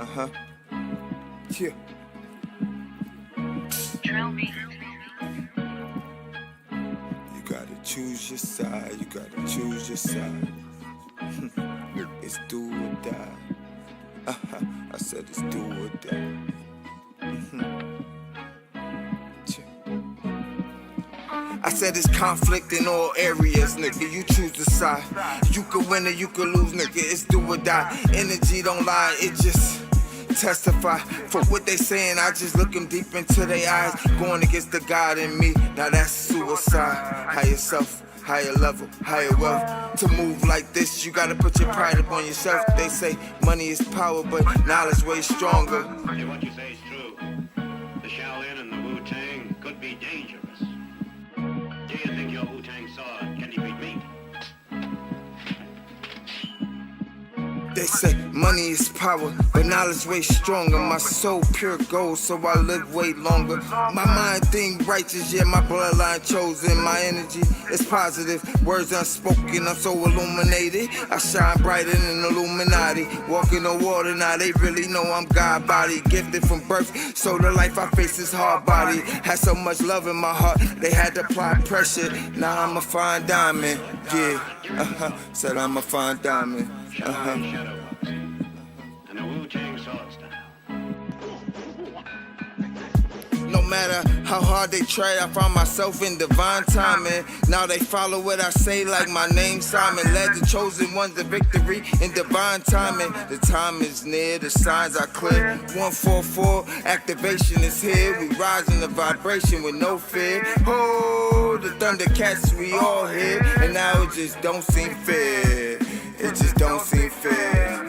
Uh-huh. Yeah. Drill me. You gotta choose your side. You gotta choose your side. It's do or die. Uh-huh. I said it's do or die. I said it's conflict in all areas, nigga. You choose the side. You could win or you could lose, nigga. It's do or die. Energy don't lie, it just testify for what they saying. I just look them deep into their eyes, going against the God in me. Now that's suicide. Higher self, higher level, higher wealth. To move like this, you gotta put your pride upon yourself. They say money is power, but knowledge way stronger. Yeah, what you say is true. The Shaolin and the Wu-Tang could be dangerous. Do you think your Wu-Tang sword can defeat me? They say money is power, but knowledge way stronger. My soul pure gold, so I live way longer. My mind think righteous, yeah, my bloodline chosen. My energy is positive, words unspoken, I'm so illuminated. I shine brighter than Illuminati. Walking on water, now they really know I'm God body. Gifted from birth, so the life I face is hard body. Had so much love in my heart, they had to apply pressure. Now I'm a fine diamond, yeah, said I'm a fine diamond. Shadow boxing. And the Wu-Tang sword style. No matter how hard they try, I find myself in divine timing. Now they follow what I say like my name Simon. Led the chosen ones to victory in divine timing. The time is near, the signs are clear. 144, activation is here. We rise in the vibration with no fear. Oh, the Thundercats we all here. And now it just don't seem fair. It just don't seem fair.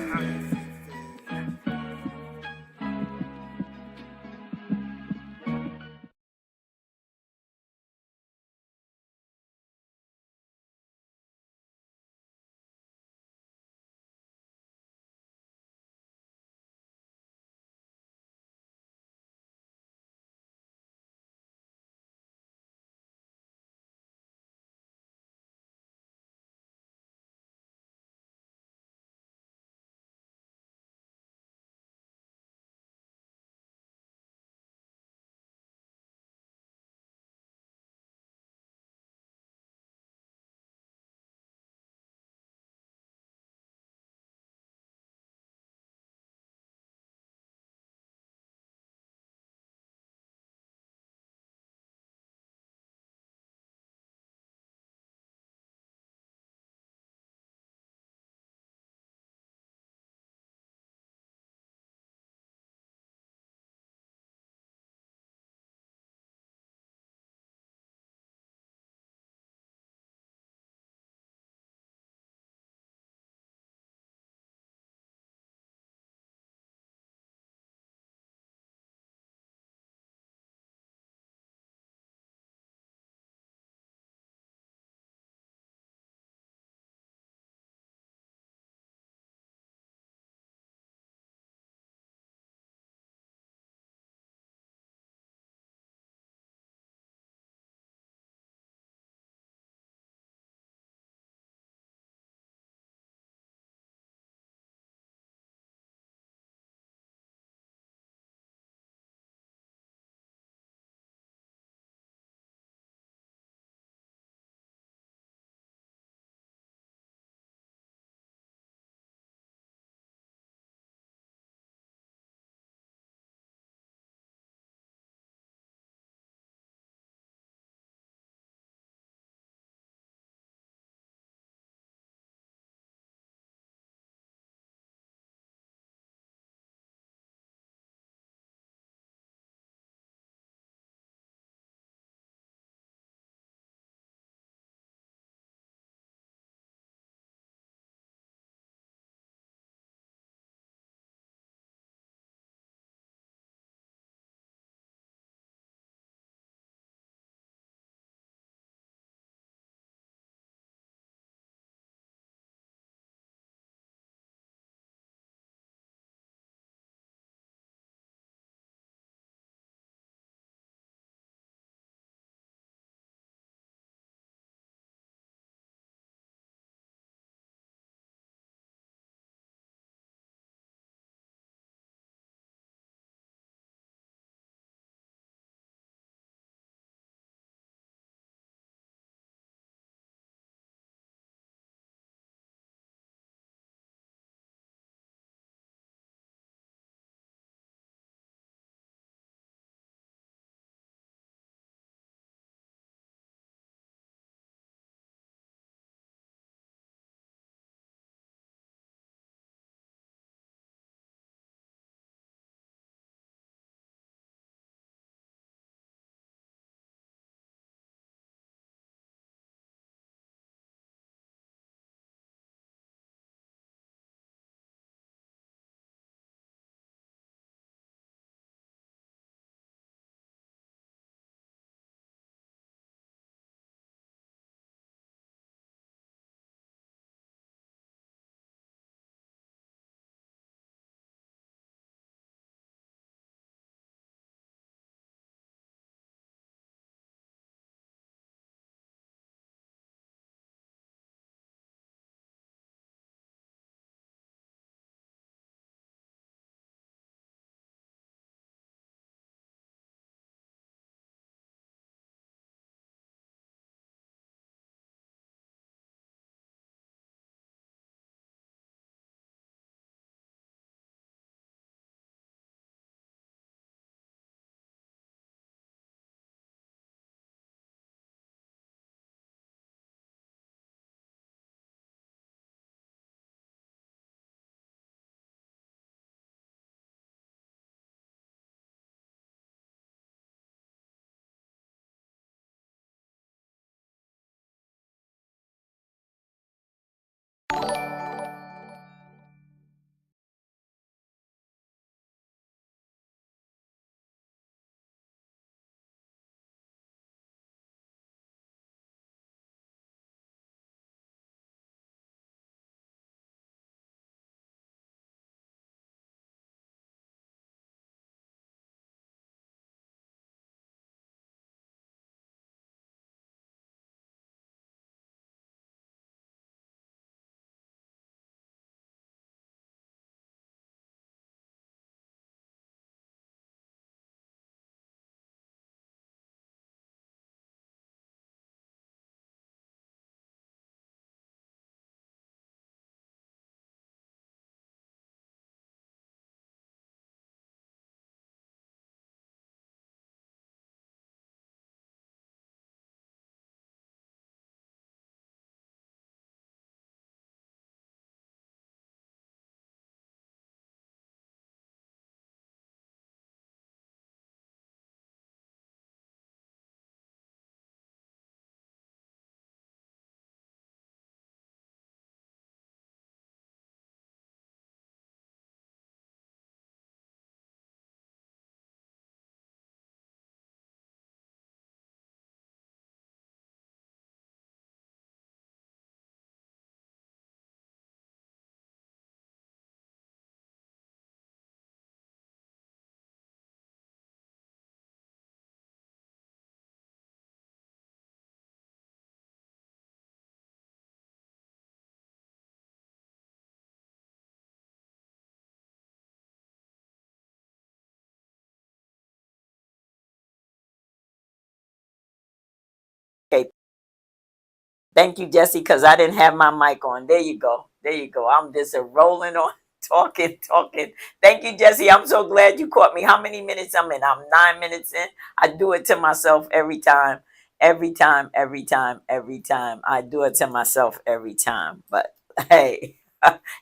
Thank you, Jesse, because I didn't have my mic on. There you go. There you go. I'm just rolling on, talking, talking. Thank you, Jesse. I'm so glad you caught me. How many minutes I'm in? I'm 9 minutes in. I do it to myself every time. Every time, every time, every time. I do it to myself every time. But hey,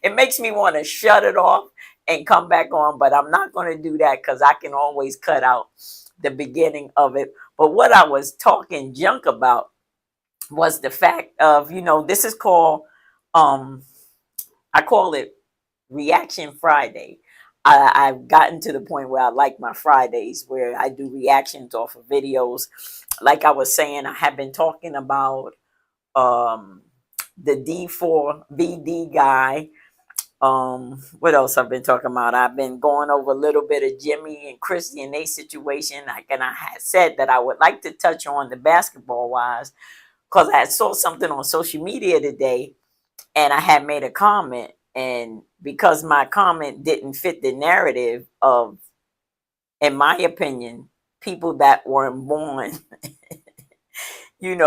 it makes me want to shut it off and come back on. But I'm not going to do that because I can always cut out the beginning of it. But what I was talking junk about was the fact of, this is called, um I call it Reaction Friday. I've gotten to the point where I like my Fridays where I do reactions off of videos. Like I was saying, I have been talking about um the D4 VD guy. What else I've been talking about? I've been going over a little bit of Jimmy and Christy and their situation. And I had said that I would like to touch on the basketball wise because I saw something on social media today and I had made a comment. And because my comment didn't fit the narrative of, in my opinion, people that weren't born, in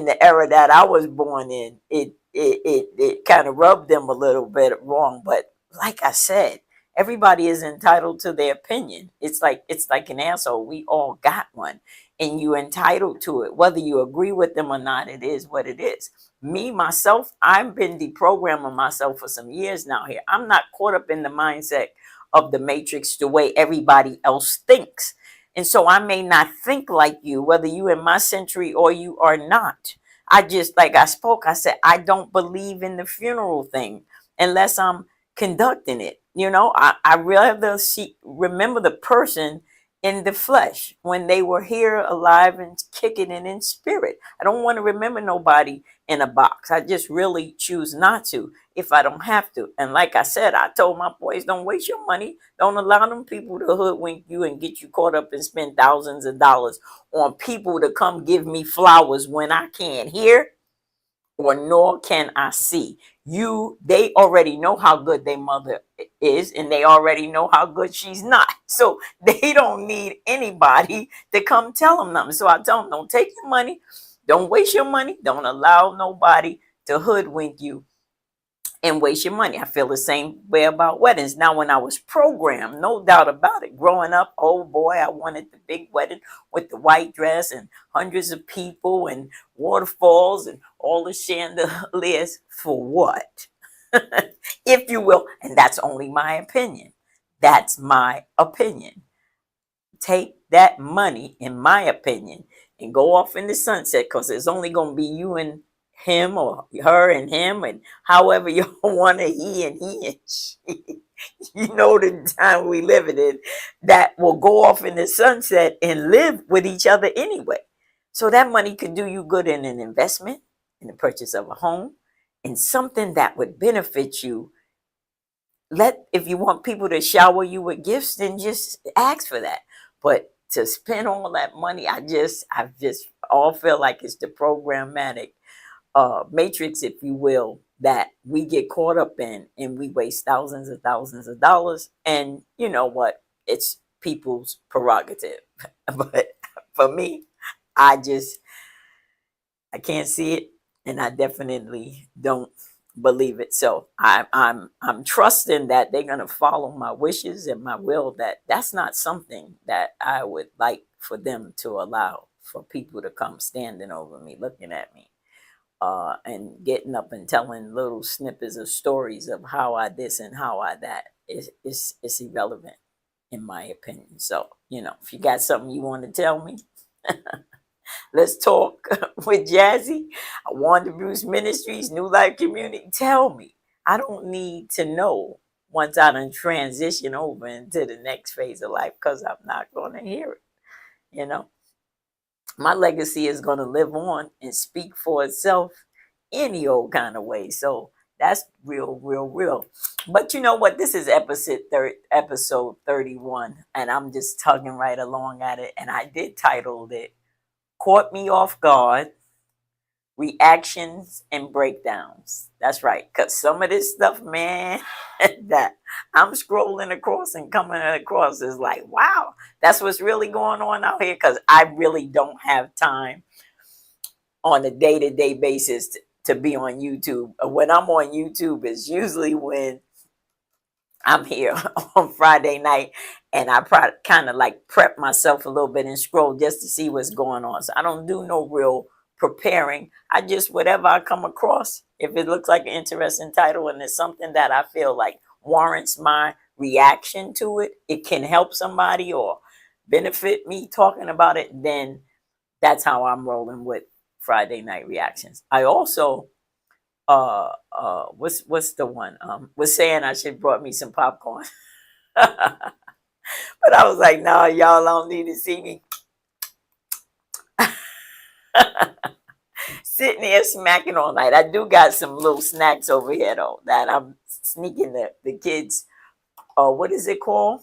the era that I was born in, it kind of rubbed them a little bit wrong. But like I said, everybody is entitled to their opinion. It's like an asshole. We all got one, and you entitled to it, whether you agree with them or not. It is what it is. Me myself, I've been deprogramming myself for some years now. Here, I'm not caught up in the mindset of the matrix the way everybody else thinks. And so I may not think like you, whether you in my century or you are not. I just, like I spoke, I said, I don't believe in the funeral thing unless I'm conducting it. I rather remember the person in the flesh when they were here alive and kicking and in spirit. I don't want to remember nobody in a box. I just really choose not to if I don't have to. And like I said, I told my boys, don't waste your money. Don't allow them people to hoodwink you and get you caught up and spend thousands of dollars on people to come give me flowers when I can't hear or nor can I see. They already know how good their mother is, and they already know how good she's not. So they don't need anybody to come tell them nothing. So I tell them, don't take your money, don't waste your money, don't allow nobody to hoodwink you and waste your money. I feel the same way about weddings. Now, when I was programmed, no doubt about it, growing up, oh boy, I wanted the big wedding with the white dress and hundreds of people and waterfalls and all the chandeliers for what? If you will. And that's only my opinion. That's my opinion. Take that money, in my opinion, and go off in the sunset because it's only going to be you and him or her and him and however you want to he and she. The time we live in that will go off in the sunset and live with each other anyway. So that money could do you good in an investment, in the purchase of a home, and something that would benefit you. If you want people to shower you with gifts, then just ask for that. But to spend all that money, I just all feel like it's the programmatic matrix, if you will, that we get caught up in, and we waste thousands of dollars. And you know what? It's people's prerogative. But for me, I can't see it, and I definitely don't believe it. So I'm trusting that they're gonna follow my wishes and my will. That's not something that I would like for them to allow for people to come standing over me, looking at me, and getting up and telling little snippets of stories of how I this and how I that. It's irrelevant in my opinion. So if you got something you want to tell me, let's talk with Jazzy. Wanda Bruce Ministries, New Life Community. Tell me. I don't need to know once I done transition over into the next phase of life because I'm not going to hear it. My legacy is going to live on and speak for itself any old kind of way. So that's real, real, real. But you know what? This is episode 31, and I'm just tugging right along at it. And I did title it Caught Me Off Guard, Reactions and Breakdowns. That's right. Because some of this stuff, man, that I'm scrolling across and coming across is like, wow, that's what's really going on out here. Because I really don't have time on a day-to-day basis to be on YouTube. When I'm on YouTube, it's usually when I'm here on Friday night, and I kind of like prep myself a little bit and scroll just to see what's going on. So I don't do no real preparing. I just, whatever I come across, if it looks like an interesting title and it's something that I feel like warrants my reaction to it, it can help somebody or benefit me talking about it, then that's how I'm rolling with Friday night reactions. I also what's the one was saying I should brought me some popcorn. But I was like, no, y'all don't need to see me sitting there smacking all night. I do got some little snacks over here though that I'm sneaking the kids. What is it called?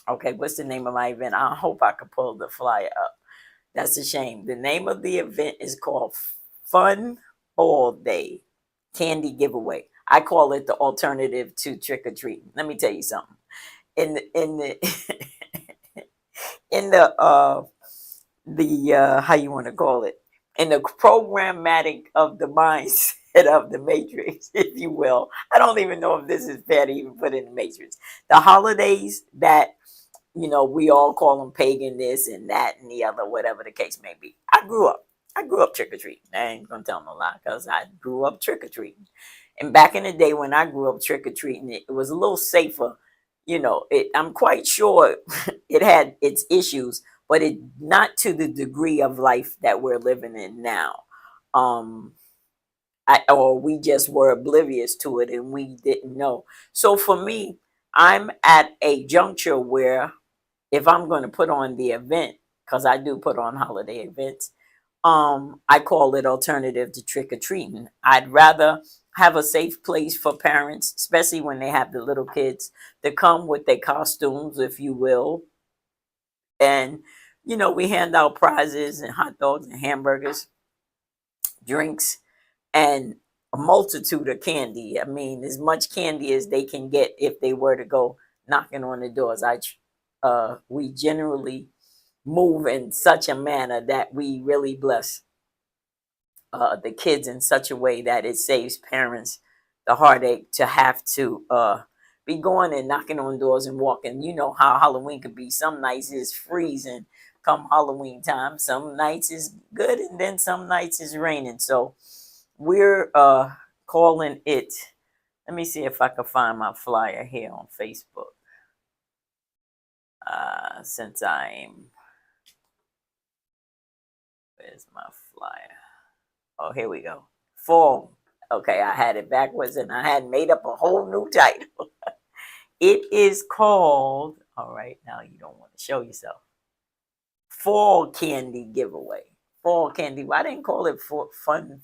Okay, what's the name of my event? I hope I can pull the flyer up. That's a shame. The name of the event is called Fun All Day Candy Giveaway. I call it the alternative to trick or treating. Let me tell you something. In the in the how you want to call it, in the programmatic of the mindset of the matrix, if you will. I don't even know if this is fair to even put in the matrix. The holidays that, you know, we all call them pagan, this and that and the other, whatever the case may be. I grew up trick or treating. I ain't gonna tell no lie, because I grew up trick or treating. And back in the day when I grew up trick or treating, it was a little safer. You know, I'm quite sure it had its issues, but it not to the degree of life that we're living in now. Um, or we just were oblivious to it and we didn't know. So for me, I'm at a juncture where if I'm going to put on the event, because I do put on holiday events, I call it alternative to trick or treating. I'd rather have a safe place for parents, especially when they have the little kids, to come with their costumes, if you will. And, you know, we hand out prizes and hot dogs and hamburgers, drinks, and a multitude of candy. I mean, as much candy as they can get if they were to go knocking on the doors. We generally move in such a manner that we really bless the kids in such a way that it saves parents the heartache to have to be going and knocking on doors and walking. You know how Halloween could be. Some nights is freezing come Halloween time. Some nights is good, and then some nights is raining. So we're calling it. Let me see if I can find my flyer here on Facebook. Since I'm, where's my flyer? Oh, here we go. Fall. Okay, I had it backwards and I had made up a whole new title. It is called, all right, now you don't want to show yourself. Fall Candy Giveaway. Fall Candy. I didn't call it for fun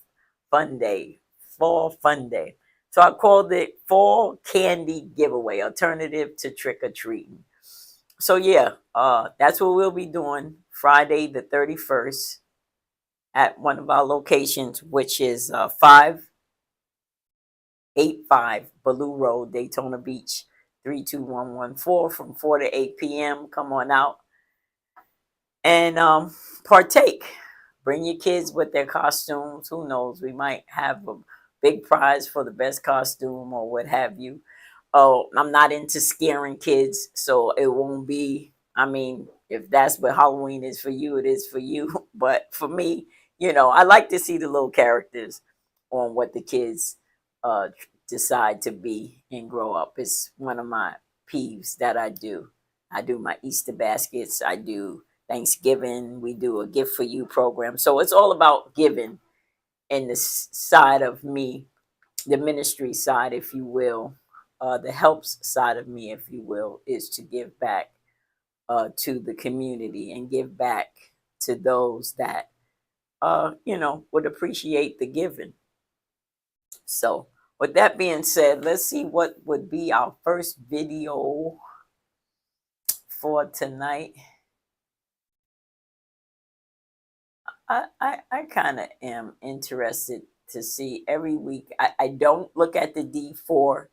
day. Fall Fun Day. So I called it Fall Candy Giveaway, alternative to trick or treating. So yeah, that's what we'll be doing Friday the 31st at one of our locations, which is 585 Ballou Road, Daytona Beach, 32114, from 4 to 8 p.m. Come on out and partake. Bring your kids with their costumes. Who knows? We might have a big prize for the best costume or what have you. Oh, I'm not into scaring kids, so it won't be. I mean, if that's what Halloween is for you, it is for you. But for me, you know, I like to see the little characters on what the kids decide to be and grow up. It's one of my peeves that I do. I do my Easter baskets. I do Thanksgiving. We do a gift for you program. So it's all about giving. And the side of me, the ministry side, if you will, the helps side of me, if you will, is to give back to the community and give back to those that, you know, would appreciate the giving. So, with that being said, let's see what would be our first video for tonight. I kind of am interested to see every week. I don't look at the D4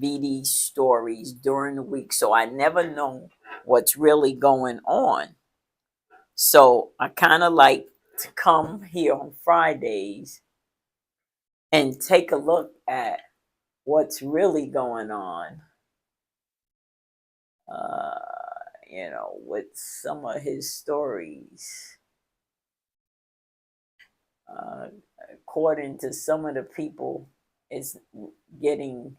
VD stories during the week, so I never know what's really going on. So I kind of like to come here on Fridays and take a look at what's really going on, with some of his stories. Uh, According to some of the people, it's getting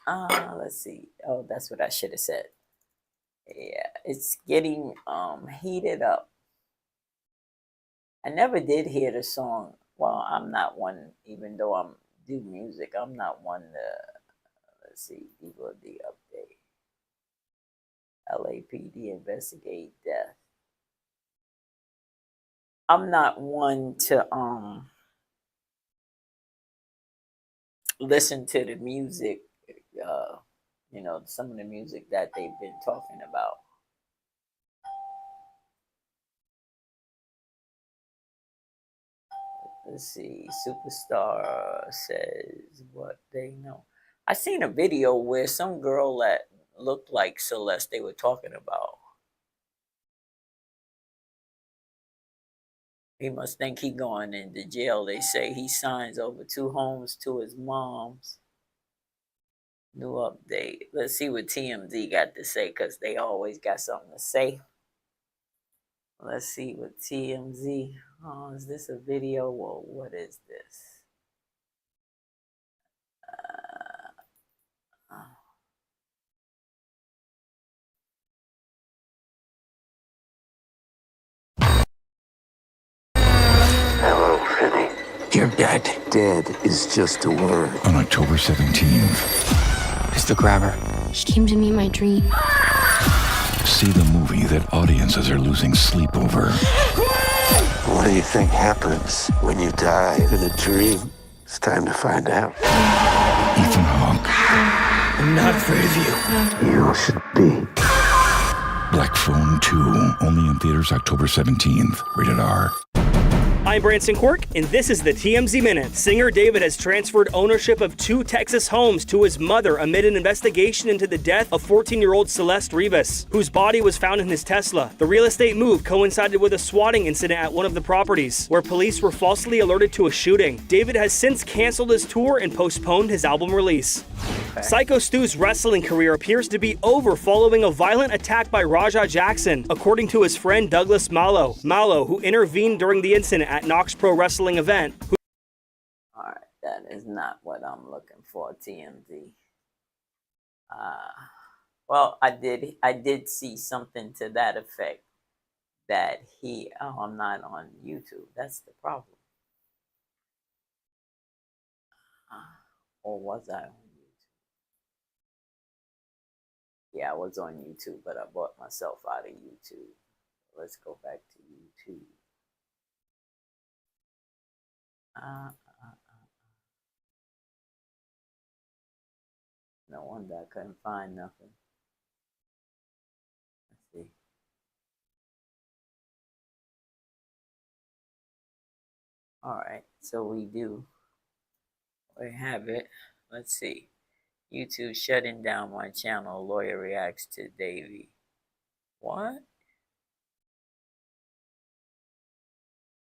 let's see. Oh, that's what I should have said. Yeah, it's getting heated up. I never did hear the song. Well, I'm not one, even though I'm do music. I'm not one to let's see. People the update. LAPD investigate death. I'm not one to listen to the music. Some of the music that they've been talking about. Let's see. Superstar says what they know. I seen a video where some girl that looked like Celeste they were talking about. He must think he going into jail. They say he signs over 2 homes to his mom's. New update. Let's see what TMZ got to say, because they always got something to say. Let's see what TMZ. Oh, is this a video? Well, what is this? Hello, Vinny. You're dead. Dead is just a word. On October 17th, It's the grabber. She came to meet my dream. see the movie that audiences are losing sleep over. What do you think happens when you die in a dream? It's time to find out. Ethan Hawke, I'm not afraid of you. You should be. Black Phone 2, only in theaters October 17th. Rated R. I'm Branson Quirk, and this is the TMZ Minute. Singer David has transferred ownership of 2 Texas homes to his mother amid an investigation into the death of 14-year-old Celeste Rivas, whose body was found in his Tesla. The real estate move coincided with a swatting incident at one of the properties, where police were falsely alerted to a shooting. David has since canceled his tour and postponed his album release. Psycho Stu's wrestling career appears to be over following a violent attack by Raja Jackson, according to his friend Douglas Malo. Malo, who intervened during the incident at Knox Pro Wrestling event. All right, that is not what I'm looking for, TMZ. Well, I did see something to that effect that I'm not on YouTube. That's the problem. Or was I on YouTube? Yeah, I was on YouTube, but I bought myself out of YouTube. Let's go back to YouTube. No wonder I couldn't find nothing. Let's see. All right, so we have it. Let's see. YouTube shutting down my channel. Lawyer reacts to Davey. What?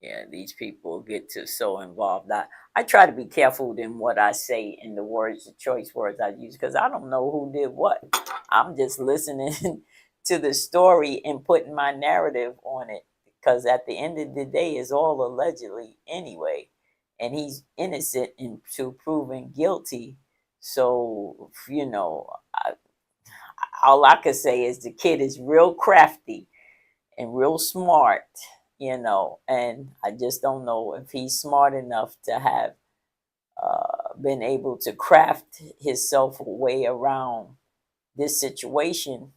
Yeah, these people get so involved. I try to be careful in what I say in the words, the choice words I use, because I don't know who did what. I'm just listening to the story and putting my narrative on it, because at the end of the day, it's all allegedly anyway, and he's innocent until proven guilty. So, all I could say is the kid is real crafty and real smart, and I just don't know if he's smart enough to have been able to craft himself a way around this situation,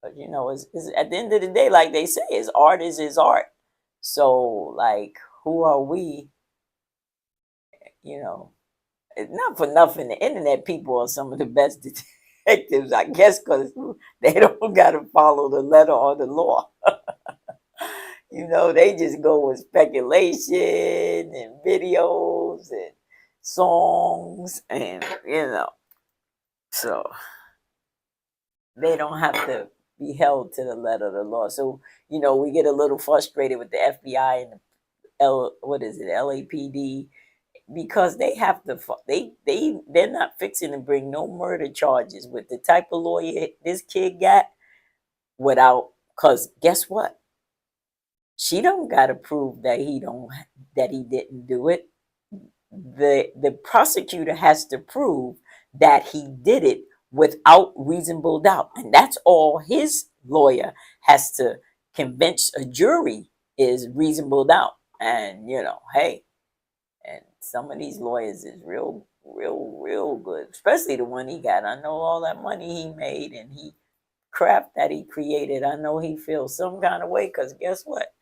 But, it's, at the end of the day, like they say, his art is his art. So, like, who are we, not for nothing, the internet people are some of the best detectives, I guess, because they don't got to follow the letter or the law. They just go with speculation and videos and songs, and, so they don't have to be held to the letter of the law. So, we get a little frustrated with the FBI and LAPD, because they have to, they're not fixing to bring no murder charges with the type of lawyer this kid got because guess what? She don't got to prove that he didn't do it. The prosecutor has to prove that he did it without reasonable doubt, and that's all his lawyer has to convince a jury is reasonable doubt. And hey, and some of these lawyers is real good, especially the one he got. I know all that money he made and crap that he created. I know he feels some kind of way, because guess what?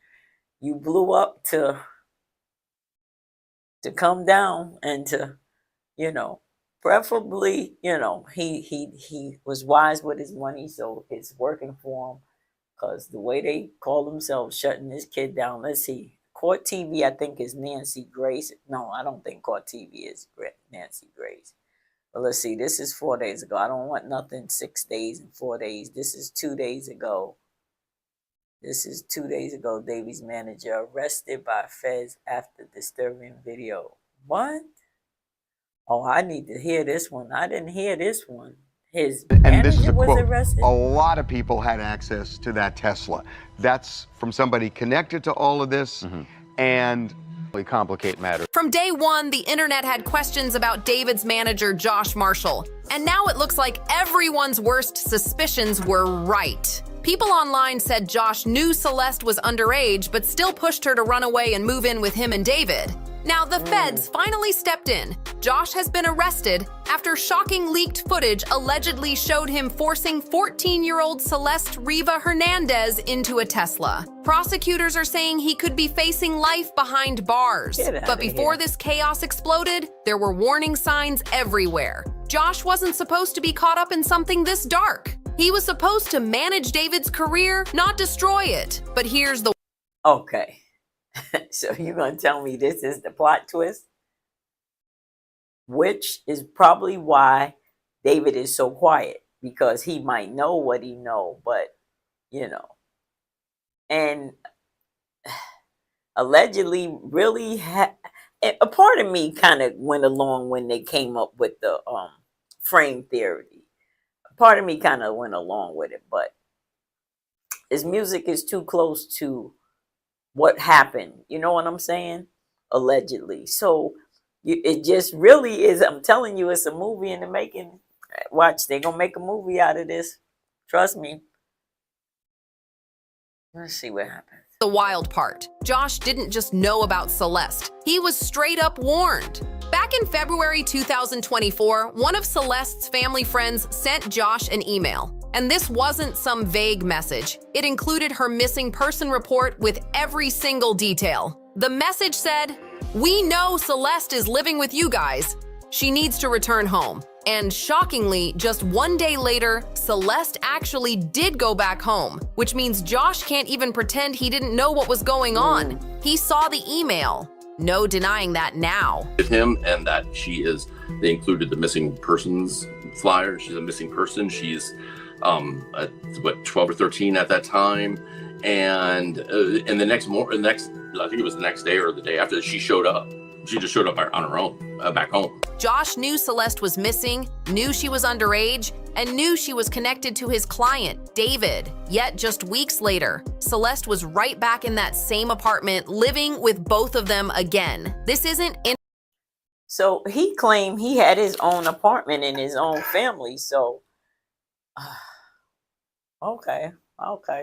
You blew up to come down and to, preferably, he was wise with his money, so it's working for him. Because the way they call themselves shutting this kid down, let's see, Court TV, I think, is Nancy Grace. No, I don't think Court TV is Nancy Grace. But let's see, this is 4 days ago. I don't want nothing 6 days and 4 days. This is 2 days ago. Davy's manager arrested by feds after disturbing video. What? Oh, I need to hear this one. I didn't hear this one. His and this is a was quote, arrested? a lot of people had access to that Tesla. That's from somebody connected to all of this, and really complicate matters. From day one, the internet had questions about David's manager, Josh Marshall. And now it looks like everyone's worst suspicions were right. People online said Josh knew Celeste was underage, but still pushed her to run away and move in with him and David. Now, the feds finally stepped in. Josh has been arrested after shocking leaked footage allegedly showed him forcing 14-year-old Celeste Riva Hernandez into a Tesla. Prosecutors are saying he could be facing life behind bars. But before this chaos exploded, there were warning signs everywhere. Josh wasn't supposed to be caught up in something this dark. He was supposed to manage David's career, not destroy it. But here's the... Okay. So you're going to tell me this is the plot twist? Which is probably why David is so quiet, because he might know what he know, but, and allegedly really a part of me kind of went along when they came up with the frame theory. Part of me kind of went along with it, but his music is too close to what happened. You know what I'm saying? Allegedly. So it just really is. I'm telling you, it's a movie in the making. Watch, they're going to make a movie out of this. Trust me. Let's see what happens. The wild part. Josh didn't just know about Celeste. He was straight up warned. Back in February 2024, one of Celeste's family friends sent Josh an email. And this wasn't some vague message. It included her missing person report with every single detail. The message said, "We know Celeste is living with you guys. She needs to return home." And shockingly, just 1 day later, Celeste actually did go back home, which means Josh can't even pretend he didn't know what was going on. He saw the email. No denying that now. With him, and that they included the missing persons flyer. She's a missing person. She's 12 or 13 at that time, and the next I think it was the next day or the day after, she showed up. She just showed up on her own back home. Josh knew Celeste was missing, knew she was underage, and knew she was connected to his client, David. Yet just weeks later, Celeste was right back in that same apartment, living with both of them again. This isn't So he claimed he had his own apartment and his own family. So okay,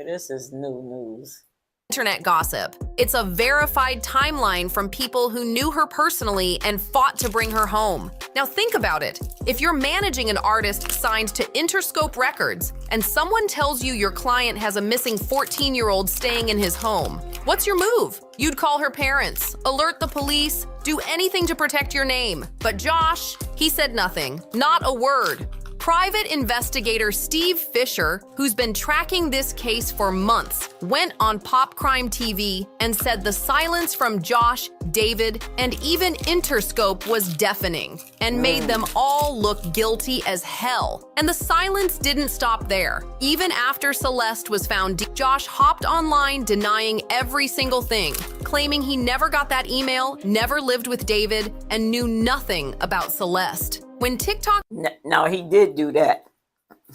this is new news. Internet gossip. It's a verified timeline from people who knew her personally and fought to bring her home. Now think about it. If you're managing an artist signed to Interscope Records and someone tells you your client has a missing 14-year-old staying in his home, what's your move? You'd call her parents, alert the police, do anything to protect your name. But Josh, he said nothing, not a word. Private investigator Steve Fisher, who's been tracking this case for months, went on Pop Crime TV and said the silence from Josh, David, and even Interscope was deafening and made them all look guilty as hell. And the silence didn't stop there. Even after Celeste was found, Josh hopped online denying every single thing, claiming he never got that email, never lived with David, and knew nothing about Celeste. When TikTok... Now, he did do that.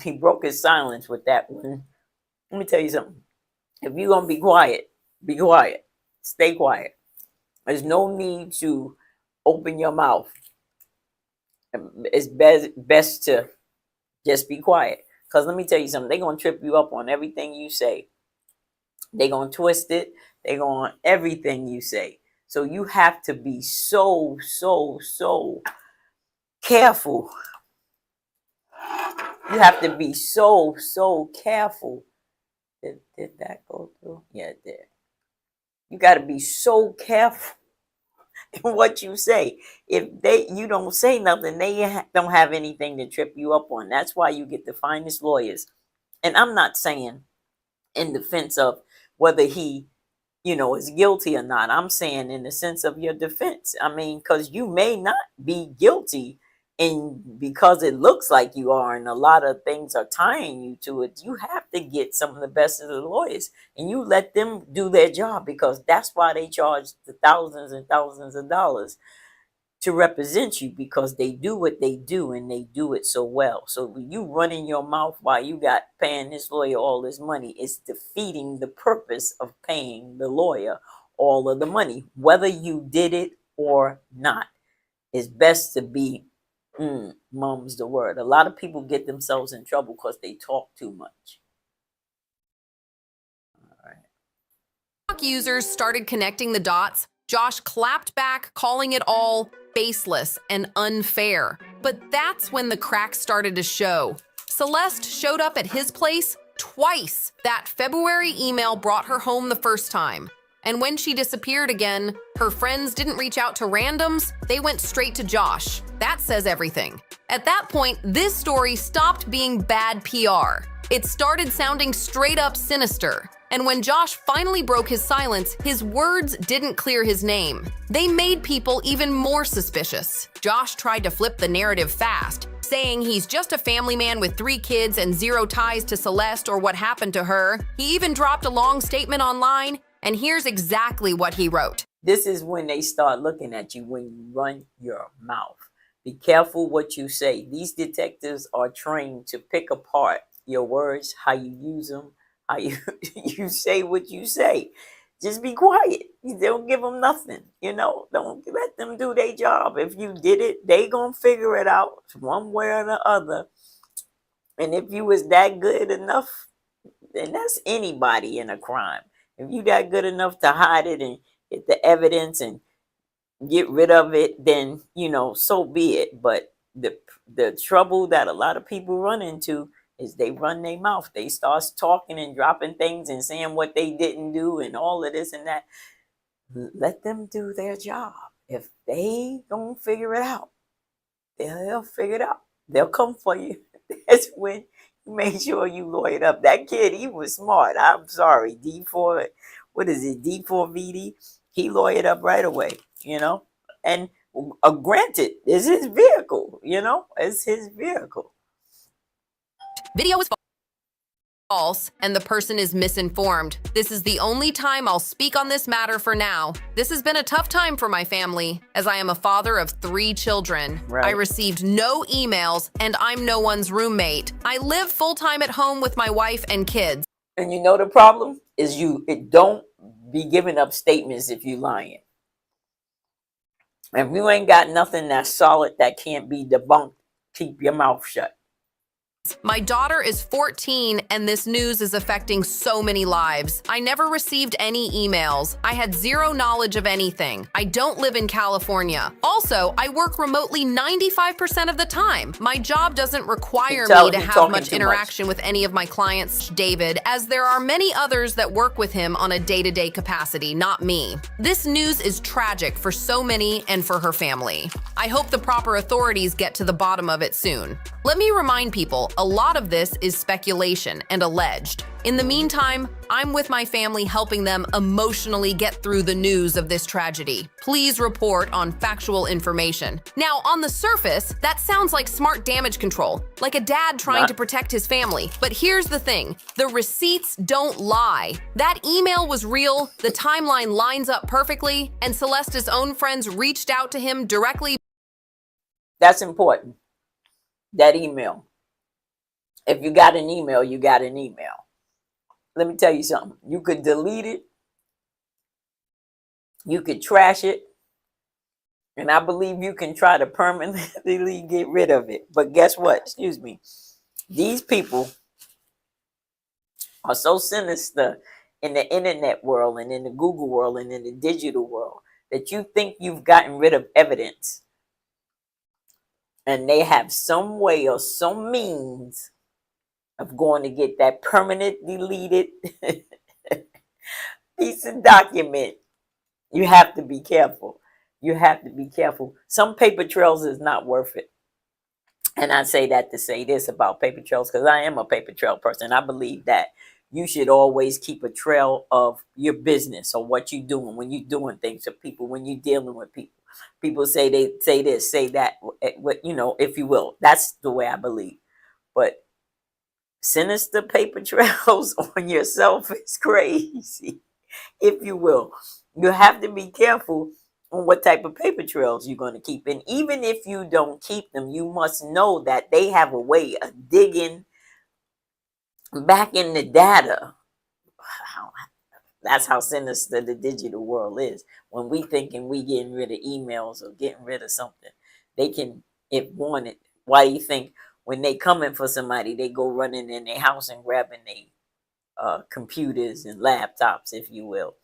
He broke his silence with that one. Let me tell you something. If you're going to be quiet, be quiet. Stay quiet. There's no need to open your mouth. It's best to just be quiet. Because let me tell you something. They're going to trip you up on everything you say. They're going to twist it. They're going to everything you say. So you have to be so careful. You have to be so careful. Did that go through? Yeah, it did. You got to be so careful in what you say. If you don't say nothing, they don't have anything to trip you up on. That's why you get the finest lawyers. And I'm not saying in defense of whether he, is guilty or not. I'm saying in the sense of your defense. I mean, because you may not be guilty, and because it looks like you are, and a lot of things are tying you to it, you have to get some of the best of the lawyers, and you let them do their job, because that's why they charge the thousands and thousands of dollars to represent you, because they do what they do, and they do it so well. So when you running your mouth while you got paying this lawyer all this money, it's defeating the purpose of paying the lawyer all of the money, whether you did it or not. It's best to be mum's the word. A lot of people get themselves in trouble because they talk too much. All right. Users started connecting the dots. Josh clapped back, calling it all baseless and unfair. But that's when the cracks started to show. Celeste showed up at his place twice. That February email brought her home the first time. And when she disappeared again, her friends didn't reach out to randoms, they went straight to Josh. That says everything. At that point, this story stopped being bad PR. It started sounding straight up sinister. And when Josh finally broke his silence, his words didn't clear his name. They made people even more suspicious. Josh tried to flip the narrative fast, saying he's just a family man with 3 kids and 0 ties to Celeste or what happened to her. He even dropped a long statement online, and here's exactly what he wrote. This is when they start looking at you, when you run your mouth. Be careful what you say. These detectives are trained to pick apart your words, how you use them, how you say what you say. Just be quiet. Don't give them nothing. Don't let them do their job. If you did it, they gonna figure it out one way or the other. And if you was that good enough, then that's anybody in a crime. If you that good enough to hide it and get the evidence and get rid of it, then, so be it. But the trouble that a lot of people run into is they run their mouth. They start talking and dropping things and saying what they didn't do and all of this and that. Let them do their job. If they gonna figure it out, they'll figure it out. They'll come for you. That's when you make sure you lawyered up. That kid, he was smart. I'm sorry. D4, what is it? D4VD? He lawyered up right away, And granted, it's his vehicle, It's his vehicle. Video is false, and the person is misinformed. This is the only time I'll speak on this matter for now. This has been a tough time for my family, as I am a father of 3 children. Right. I received no emails, and I'm no one's roommate. I live full-time at home with my wife and kids. And the problem is don't be giving up statements if you lying. If you ain't got nothing that's solid that can't be debunked, keep your mouth shut. My daughter is 14, and this news is affecting so many lives. I never received any emails. I had 0 knowledge of anything. I don't live in California. Also, I work remotely 95% of the time. My job doesn't require me to have much interaction with any of my clients, David, as there are many others that work with him on a day-to-day capacity, not me. This news is tragic for so many and for her family. I hope the proper authorities get to the bottom of it soon. Let me remind people, a lot of this is speculation and alleged. In the meantime, I'm with my family helping them emotionally get through the news of this tragedy. Please report on factual information. Now, on the surface, that sounds like smart damage control, like a dad trying to protect his family. But here's the thing, the receipts don't lie. That email was real, the timeline lines up perfectly, and Celeste's own friends reached out to him directly. That's important. That email. If you got an email, you got an email. Let me tell you something. You could delete it. You could trash it. And I believe you can try to permanently get rid of it. But guess what? Excuse me. These people are so sinister in the internet world and in the Google world and in the digital world that you think you've gotten rid of evidence. And they have some way or some means of going to get that permanent deleted piece of document. You have to be careful. You have to be careful. Some paper trails is not worth it. And I say that to say this about paper trails because I am a paper trail person. I believe that you should always keep a trail of your business or what you're doing when you're doing things for people, when you're dealing with people. People say they say this, say that, you know, if you will. That's the way I believe. But sinister paper trails on yourself is crazy, if you will. You have to be careful on what type of paper trails you're going to keep. And even if you don't keep them, you must know that they have a way of digging back in the data. That's how sinister the digital world is. When we thinking we getting rid of emails or getting rid of something, they can, if wanted. Why do you think when they coming for somebody, they go running in their house and grabbing their computers and laptops, if you will,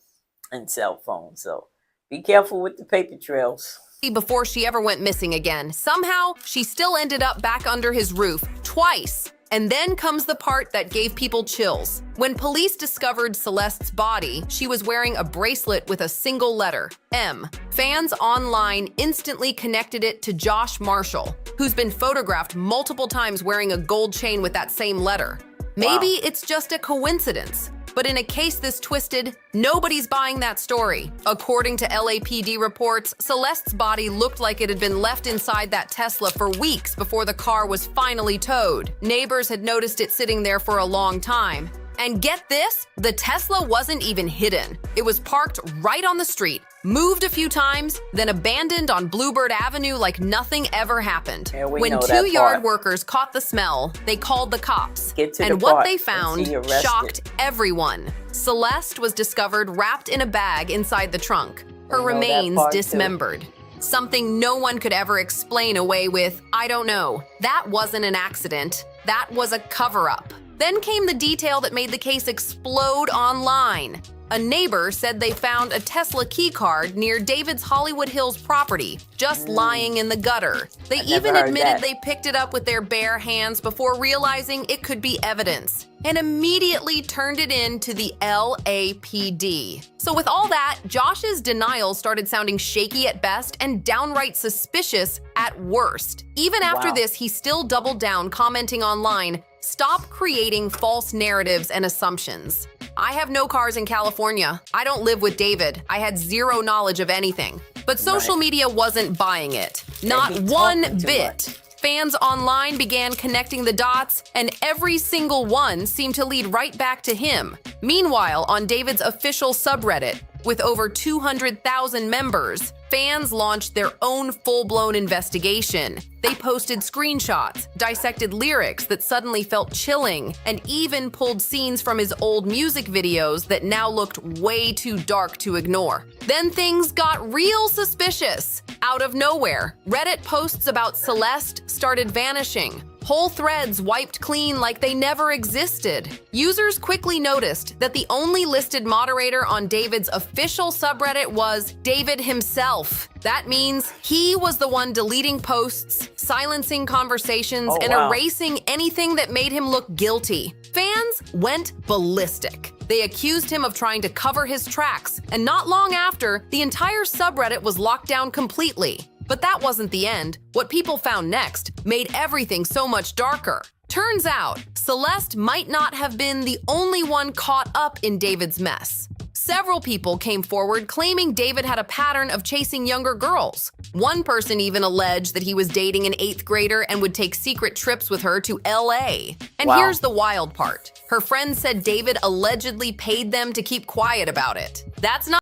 and cell phones? So be careful with the paper trails. Before she ever went missing again, somehow she still ended up back under his roof twice. And then comes the part that gave people chills. When police discovered Celeste's body, she was wearing a bracelet with a single letter, M. Fans online instantly connected it to Josh Marshall, who's been photographed multiple times wearing a gold chain with that same letter. Maybe it's just a coincidence. But in a case this twisted, nobody's buying that story. According to LAPD reports, Celeste's body looked like it had been left inside that Tesla for weeks before the car was finally towed. Neighbors had noticed it sitting there for a long time. And get this, the Tesla wasn't even hidden. It was parked right on the street, moved a few times, then abandoned on Bluebird Avenue like nothing ever happened. When 2 yard workers caught the smell, they called the cops. And what they found shocked everyone. Celeste was discovered wrapped in a bag inside the trunk, her remains dismembered. Something no one could ever explain away with, I don't know. That wasn't an accident. That was a cover-up. Then came the detail that made the case explode online. A neighbor said they found a Tesla keycard near David's Hollywood Hills property, just lying in the gutter. They even admitted they picked it up with their bare hands before realizing it could be evidence, and immediately turned it in to the LAPD. So with all that, Josh's denial started sounding shaky at best and downright suspicious at worst. Even after this, he still doubled down, commenting online, "Stop creating false narratives and assumptions. I have no cars in California. I don't live with David. I had zero knowledge of anything." But social media wasn't buying it. Not one bit. Fans online began connecting the dots, and every single one seemed to lead right back to him. Meanwhile, on David's official subreddit, with over 200,000 members, fans launched their own full-blown investigation. They posted screenshots, dissected lyrics that suddenly felt chilling, and even pulled scenes from his old music videos that now looked way too dark to ignore. Then things got real suspicious. Out of nowhere, Reddit posts about Celeste started vanishing. Whole threads wiped clean like they never existed. Users quickly noticed that the only listed moderator on David's official subreddit was David himself. That means he was the one deleting posts, silencing conversations, and erasing anything that made him look guilty. Fans went ballistic. They accused him of trying to cover his tracks, and not long after, the entire subreddit was locked down completely. But that wasn't the end. What people found next made everything so much darker. Turns out, Celeste might not have been the only one caught up in David's mess. Several people came forward claiming David had a pattern of chasing younger girls. One person even alleged that he was dating an 8th grader and would take secret trips with her to LA. And Wow. here's the wild part. Her friends said David allegedly paid them to keep quiet about it. That's not.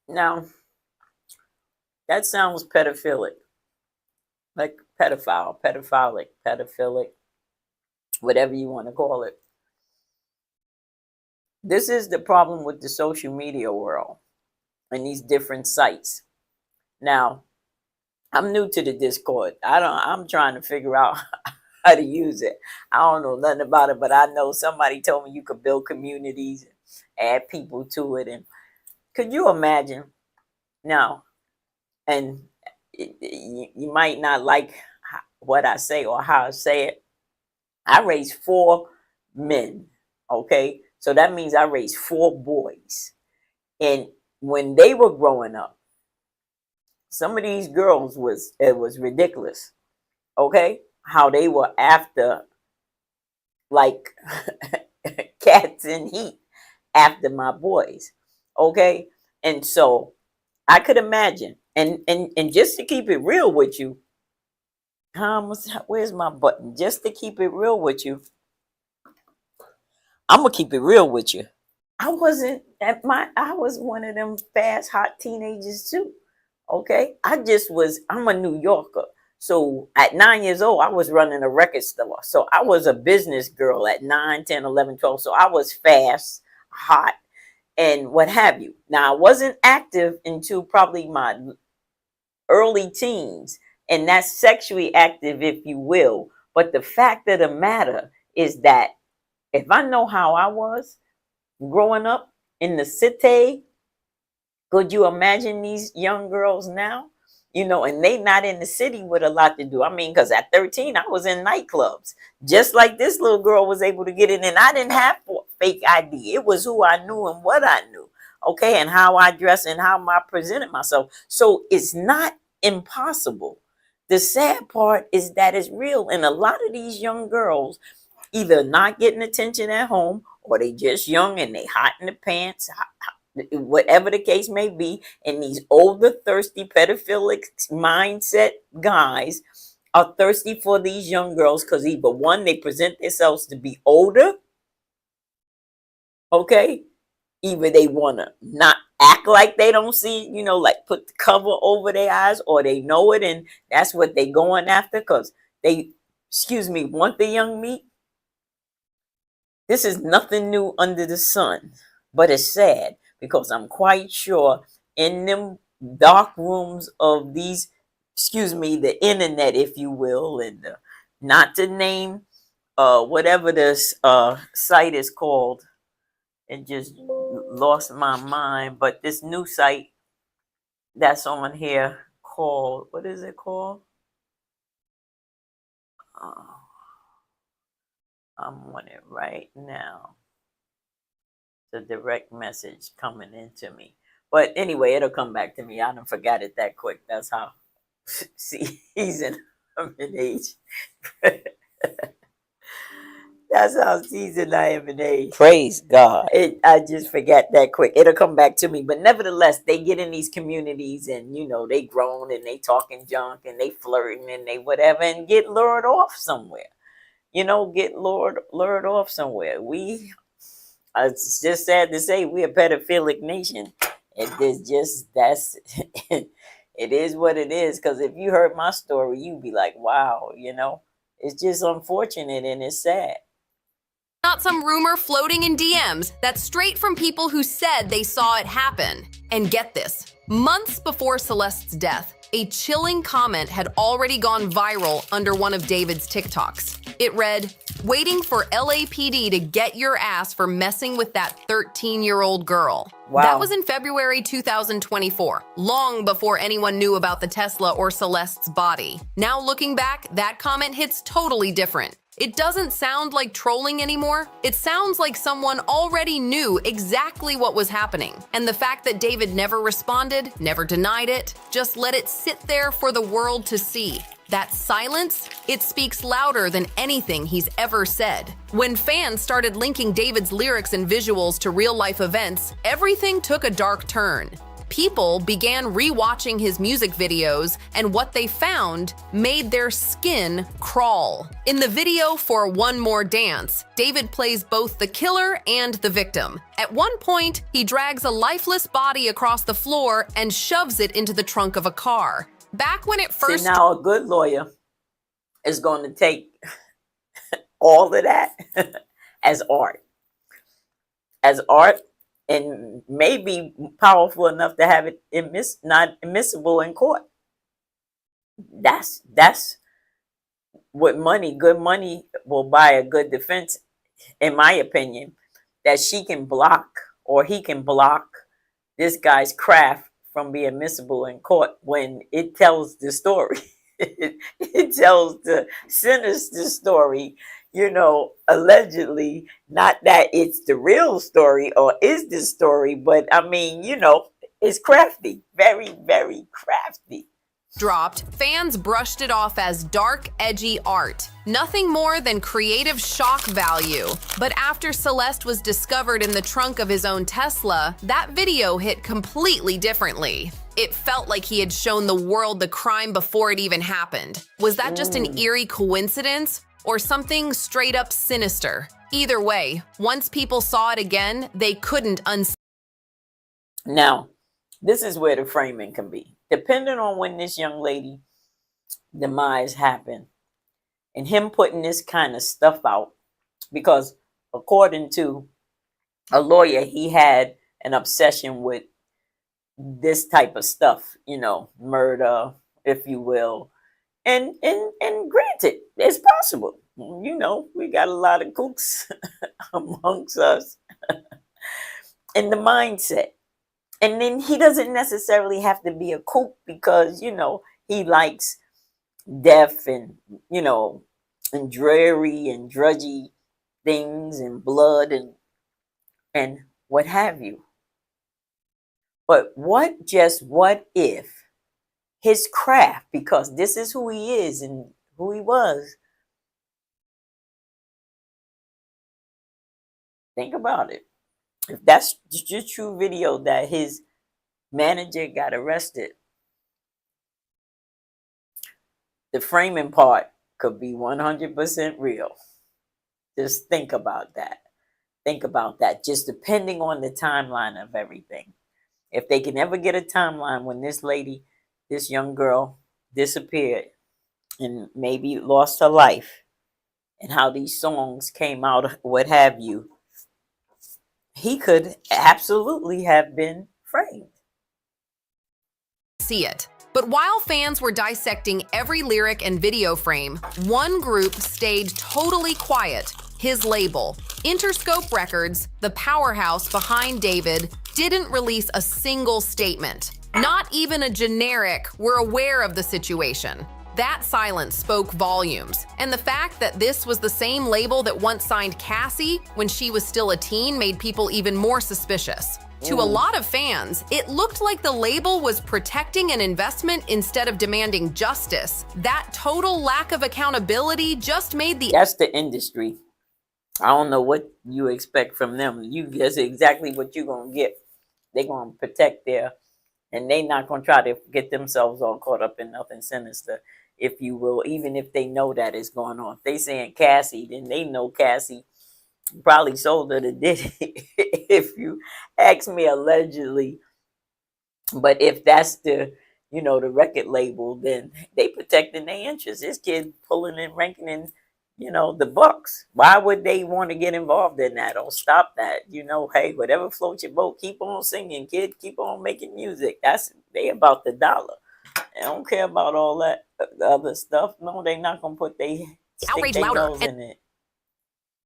Now, that sounds pedophilic. Like pedophilic, whatever you want to call it. This is the problem with the social media world and these different sites. Now, I'm new to the Discord. I'm trying to figure out how to use it. I don't know nothing about it, but I know somebody told me you could build communities, add people to it. And could you imagine now? And you might not like what I say or how I say it. I raised 4 men, okay? So that means I raised 4 boys. And when they were growing up, some of these girls it was ridiculous, okay? How they were after, like, cats in heat after my boys, okay? And so I could imagine, and just to keep it real with you, where's my button? Just to keep it real with you, I'm gonna keep it real with you. I was one of them fast, hot teenagers too. Okay. I'm a New Yorker. So at 9 years old, I was running a record store. So I was a business girl at 9, 10, 11, 12. So I was fast, hot, and what have you. Now I wasn't active until probably my early teens, and that's sexually active, if you will. But the fact of the matter is that if I know how I was growing up in the city, could you imagine these young girls now? You know, and they not in the city with a lot to do. I mean, because at 13, I was in nightclubs, just like this little girl was able to get in. And I didn't have fake ID. It was who I knew and what I knew, okay, and how I dressed and how I presented myself. So it's not impossible. The sad part is that it's real. And a lot of these young girls either not getting attention at home, or they just young and they hot in the pants, whatever the case may be. And these older, thirsty, pedophilic mindset guys are thirsty for these young girls because either one, they present themselves to be older, okay? Either they want to not act like they don't see, you know, like put the cover over their eyes, or they know it and that's what they going after because they, want the young meat. This is nothing new under the sun, but it's sad because I'm quite sure in them dark rooms of these, the internet, if you will, and not to name whatever this site is called, it just lost my mind, but this new site that's on here called, what is it called? I'm on it right now. The direct message coming into me. But anyway, it'll come back to me. I don't forgot it that quick. That's how seasoned I'm in age. That's how seasoned I am in age. Praise God. I just forgot that quick. It'll come back to me. But nevertheless, they get in these communities and, you know, they grown and they talking junk and they flirting and they whatever and get lured off somewhere. You know, get lured off somewhere. It's just sad to say, we're a pedophilic nation. It is what it is. Because if you heard my story, you'd be like, wow, you know, it's just unfortunate and it's sad. Not some rumor floating in DMs. That's straight from people who said they saw it happen. And get this, months before Celeste's death, a chilling comment had already gone viral under one of David's TikToks. It read, "Waiting for LAPD to get your ass for messing with that 13-year-old girl." Wow. That was in February 2024, long before anyone knew about the Tesla or Celeste's body. Now looking back, that comment hits totally different. It doesn't sound like trolling anymore. It sounds like someone already knew exactly what was happening. And the fact that David never responded, never denied it, just let it sit there for the world to see. That silence, it speaks louder than anything he's ever said. When fans started linking David's lyrics and visuals to real-life events, everything took a dark turn. People began rewatching his music videos, and what they found made their skin crawl. In the video for One More Dance, David plays both the killer and the victim. At one point, he drags a lifeless body across the floor and shoves it into the trunk of a car. Back when it first... See, now a good lawyer is going to take all of that as art. As art, and maybe powerful enough to have it not admissible in court. That's what good money will buy a good defense, in my opinion, that she can block or he can block this guy's craft from being admissible in court when it tells the story. It tells the sinister story, allegedly, not that it's the real story or is the story, but I mean, it's crafty, very, very crafty. Dropped, fans brushed it off as dark, edgy art. Nothing more than creative shock value. But after Celeste was discovered in the trunk of his own Tesla, that video hit completely differently. It felt like he had shown the world the crime before it even happened. Was that just an eerie coincidence or something straight up sinister? Either way, once people saw it again, they couldn't unsee. Now, this is where the framing can be. Depending on when this young lady demise happened and him putting this kind of stuff out, because according to a lawyer, he had an obsession with this type of stuff, murder, if you will. And granted, it's possible. We got a lot of kooks amongst us in the mindset. And then he doesn't necessarily have to be a kook because, he likes death and, and dreary and drudgy things and blood and what have you. But what if his craft, because this is who he is and who he was. Think about it. If that's just true video that his manager got arrested, the framing part could be 100% real. Just think about that. Think about that. Just depending on the timeline of everything. If they can ever get a timeline when this young girl disappeared and maybe lost her life and how these songs came out, what have you, he could absolutely have been framed. See it. But while fans were dissecting every lyric and video frame, one group stayed totally quiet. His label, Interscope Records, the powerhouse behind David, didn't release a single statement. Not even a generic, "we're aware of the situation." That silence spoke volumes. And the fact that this was the same label that once signed Cassie when she was still a teen made people even more suspicious. To a lot of fans, it looked like the label was protecting an investment instead of demanding justice. That total lack of accountability just made the... That's the industry. I don't know what you expect from them. You guess exactly what you're going to get. They're going to protect their... And they're not going to try to get themselves all caught up in nothing sinister, if you will, even if they know that is going on. If they saying Cassie, then they know Cassie probably sold her to Diddy, if you ask me, allegedly. But if that's the, the record label, then they protecting their interests. This kid pulling and ranking in, the bucks. Why would they want to get involved in that or stop that? Hey, whatever floats your boat, keep on singing, kid. Keep on making music. They about the dollar. They don't care about all that other stuff. No, they not gonna put their outrage louder in it.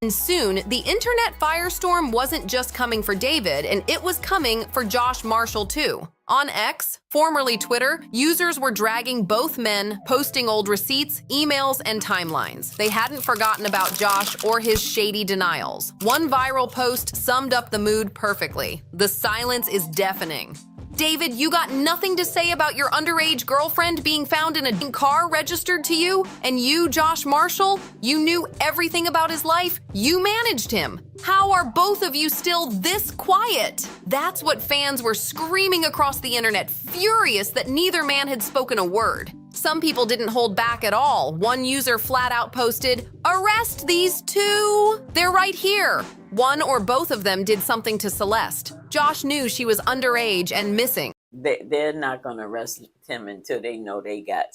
And soon, the internet firestorm wasn't just coming for David, and it was coming for Josh Marshall too. On X, formerly Twitter, users were dragging both men, posting old receipts, emails, and timelines. They hadn't forgotten about Josh or his shady denials. One viral post summed up the mood perfectly. The silence is deafening. David, you got nothing to say about your underage girlfriend being found in a car registered to you? And you, Josh Marshall, you knew everything about his life? You managed him. How are both of you still this quiet? That's what fans were screaming across the internet, furious that neither man had spoken a word. Some people didn't hold back at all. One user flat out posted, "Arrest these two! They're right here." One or both of them did something to Celeste. Josh knew she was underage and missing. They're not going to arrest him until they know they got...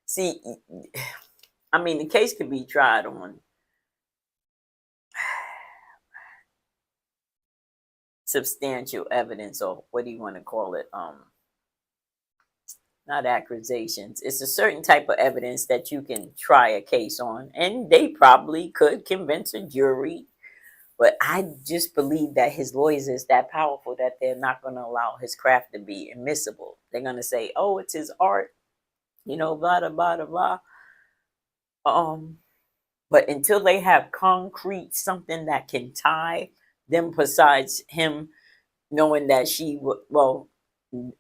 See, I mean, the case could be tried on substantial evidence, or what do you want to call it? Not accusations. It's a certain type of evidence that you can try a case on, and they probably could convince a jury. But I just believe that his lawyers is that powerful that they're not going to allow his craft to be admissible. They're going to say, "Oh, it's his art," you know, blah, blah, blah, blah, blah. But until they have concrete something that can tie them, besides him knowing that she would, well,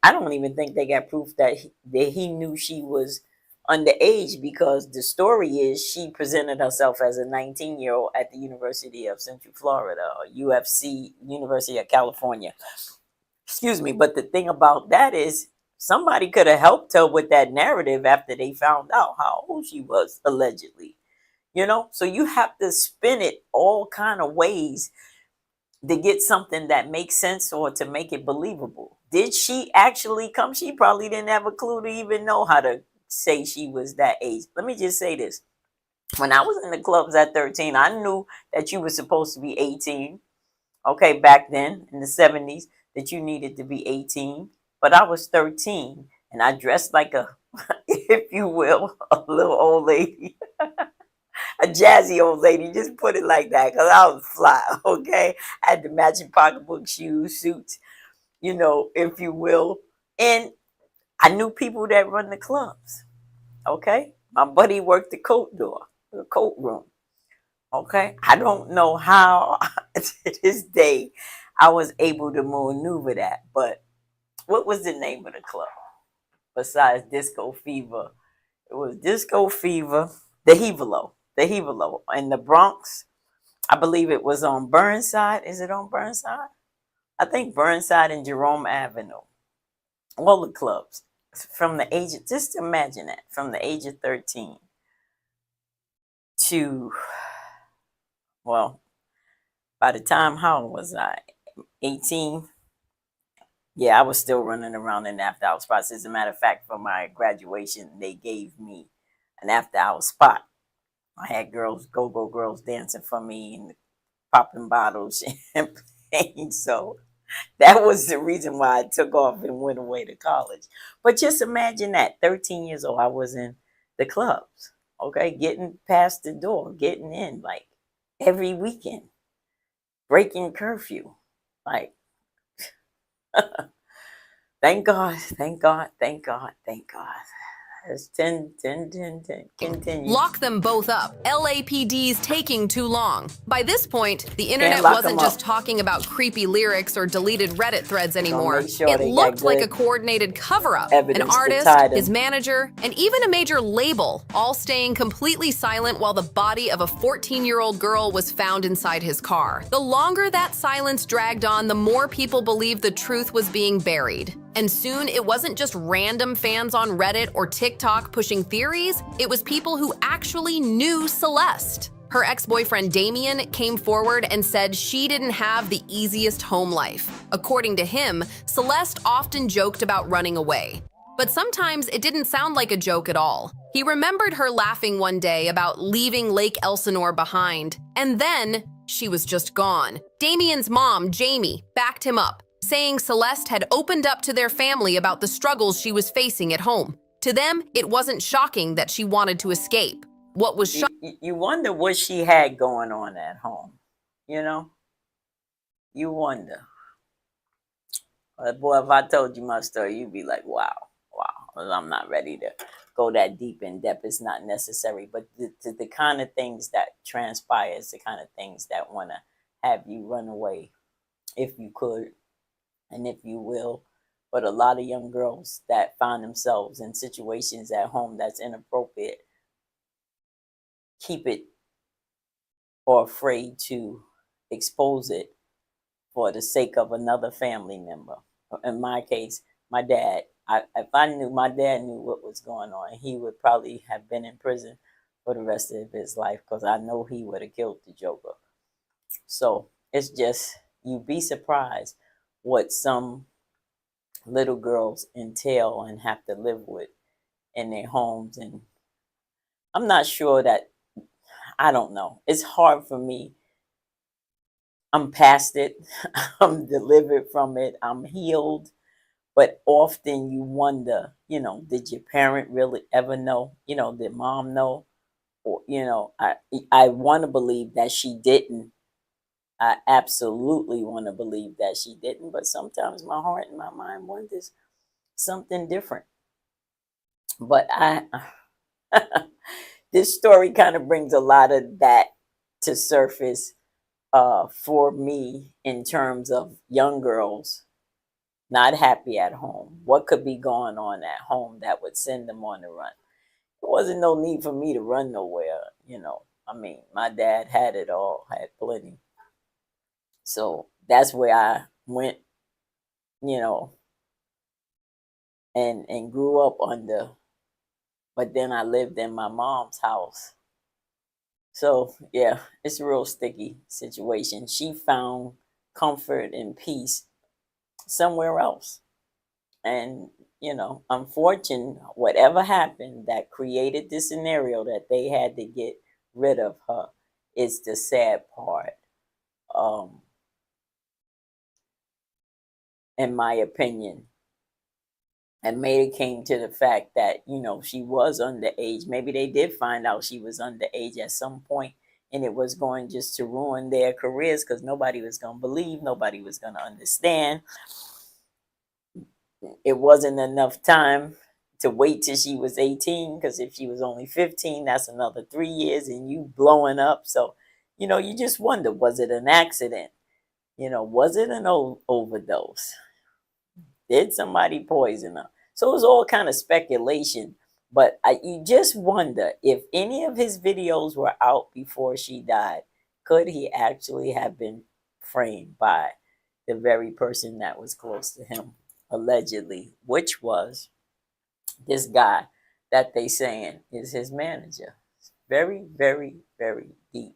I don't even think they got proof that he knew she was underage, because the story is she presented herself as a 19-year-old at the University of Central Florida, or UFC, University of California. Excuse me. But the thing about that is somebody could have helped her with that narrative after they found out how old she was, allegedly. You know, so you have to spin it all kind of ways to get something that makes sense or to make it believable. Did she actually come? She probably didn't have a clue to even know how to say she was that age. Let me just say this. When I was in the clubs at 13, I knew that you were supposed to be 18. Okay, back then in the 70s, that you needed to be 18. But I was 13, and I dressed like a, if you will, a little old lady. A jazzy old lady, just put it like that, because I was fly, okay? I had the matching pocketbook, shoes, suits, you know, if you will. And I knew people that run the clubs, okay? My buddy worked the coat door, the coat room, okay? I don't know how, to this day, I was able to maneuver that. But what was the name of the club besides Disco Fever? It was Disco Fever, the Hevalo. The Hevalo in the Bronx. I believe it was on Burnside. Is it on Burnside? I think Burnside and Jerome Avenue. All the clubs. From the age of, just imagine that, from the age of 13 to, well, by the time, how old was I? 18? Yeah, I was still running around in after hour spots. As a matter of fact, for my graduation, they gave me an after hour spot. I had girls, go-go girls dancing for me and popping bottles and champagne. So that was the reason why I took off and went away to college. But just imagine that, 13 years old, I was in the clubs, okay, getting past the door, getting in like every weekend, breaking curfew. Like, thank God, thank God, thank God, thank God. It's 10. Continue. Lock them both up. LAPD's taking too long. By this point, the internet wasn't just talking about creepy lyrics or deleted Reddit threads anymore. It looked like a coordinated cover-up. An artist, his manager, and even a major label, all staying completely silent while the body of a 14-year-old girl was found inside his car. The longer that silence dragged on, the more people believed the truth was being buried. And soon, it wasn't just random fans on Reddit or TikTok pushing theories, it was people who actually knew Celeste. Her ex-boyfriend Damien came forward and said she didn't have the easiest home life. According to him, Celeste often joked about running away. But sometimes it didn't sound like a joke at all. He remembered her laughing one day about leaving Lake Elsinore behind, and then she was just gone. Damien's mom, Jamie, backed him up, saying Celeste had opened up to their family about the struggles she was facing at home. To them, it wasn't shocking that she wanted to escape. What was You wonder what she had going on at home. You know, you wonder. Boy, if I told you my story, you'd be like, wow, wow. Well, I'm not ready to go that deep in depth. It's not necessary. But the kind of things that transpires, the kind of things that want to have you run away, if you could, and if you will. But a lot of young girls that find themselves in situations at home that's inappropriate, keep it or afraid to expose it for the sake of another family member. In my case, my dad. If I knew my dad knew what was going on, he would probably have been in prison for the rest of his life, because I know he would have killed the Joker. So it's just, you'd be surprised what some little girls entail and have to live with in their homes. And I'm not sure that, I don't know. It's hard for me. I'm past it. I'm delivered from it. I'm healed. But often you wonder, did your parent really ever know? Did mom know? Or, I want to believe that she didn't. I absolutely want to believe that she didn't. But sometimes my heart and my mind wonders something different. But this story kind of brings a lot of that to surface for me, in terms of young girls not happy at home. What could be going on at home that would send them on the run? There wasn't no need for me to run nowhere, I mean, my dad had it all, had plenty. So that's where I went, and grew up under. But then I lived in my mom's house. So yeah, it's a real sticky situation. She found comfort and peace somewhere else. And, unfortunately, whatever happened that created this scenario that they had to get rid of her is the sad part. In my opinion. And maybe it came to the fact that, she was underage. Maybe they did find out she was underage at some point, and it was going just to ruin their careers, because nobody was going to believe, nobody was going to understand. It wasn't enough time to wait till she was 18, because if she was only 15, that's another 3 years and you blowing up. So, you just wonder, was it an accident? Was it an overdose? Did somebody poison her? So it was all kind of speculation. But you just wonder, if any of his videos were out before she died, could he actually have been framed by the very person that was close to him, allegedly, which was this guy that they saying is his manager? Very, very, very deep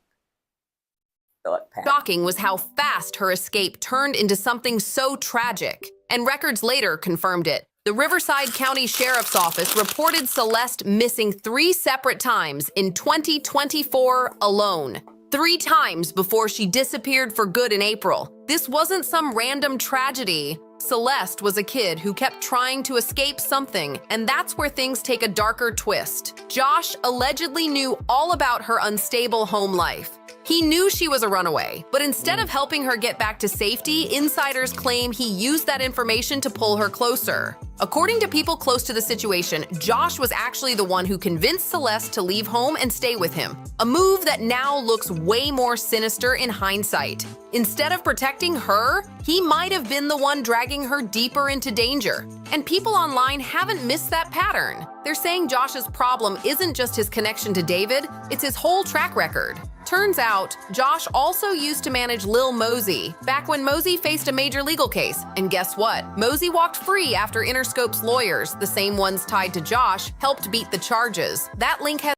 thought pattern. Shocking was how fast her escape turned into something so tragic, and records later confirmed it. The Riverside County Sheriff's Office reported Celeste missing 3 separate times in 2024 alone. 3 times before she disappeared for good in April. This wasn't some random tragedy. Celeste was a kid who kept trying to escape something, and that's where things take a darker twist. Josh allegedly knew all about her unstable home life. He knew she was a runaway, but instead of helping her get back to safety, insiders claim he used that information to pull her closer. According to people close to the situation, Josh was actually the one who convinced Celeste to leave home and stay with him, a move that now looks way more sinister in hindsight. Instead of protecting her, he might have been the one dragging her deeper into danger. And people online haven't missed that pattern. They're saying Josh's problem isn't just his connection to David, it's his whole track record. Turns out, Josh also used to manage Lil Mosey, back when Mosey faced a major legal case. And guess what? Mosey walked free after Interscope's lawyers, the same ones tied to Josh, helped beat the charges. That link has...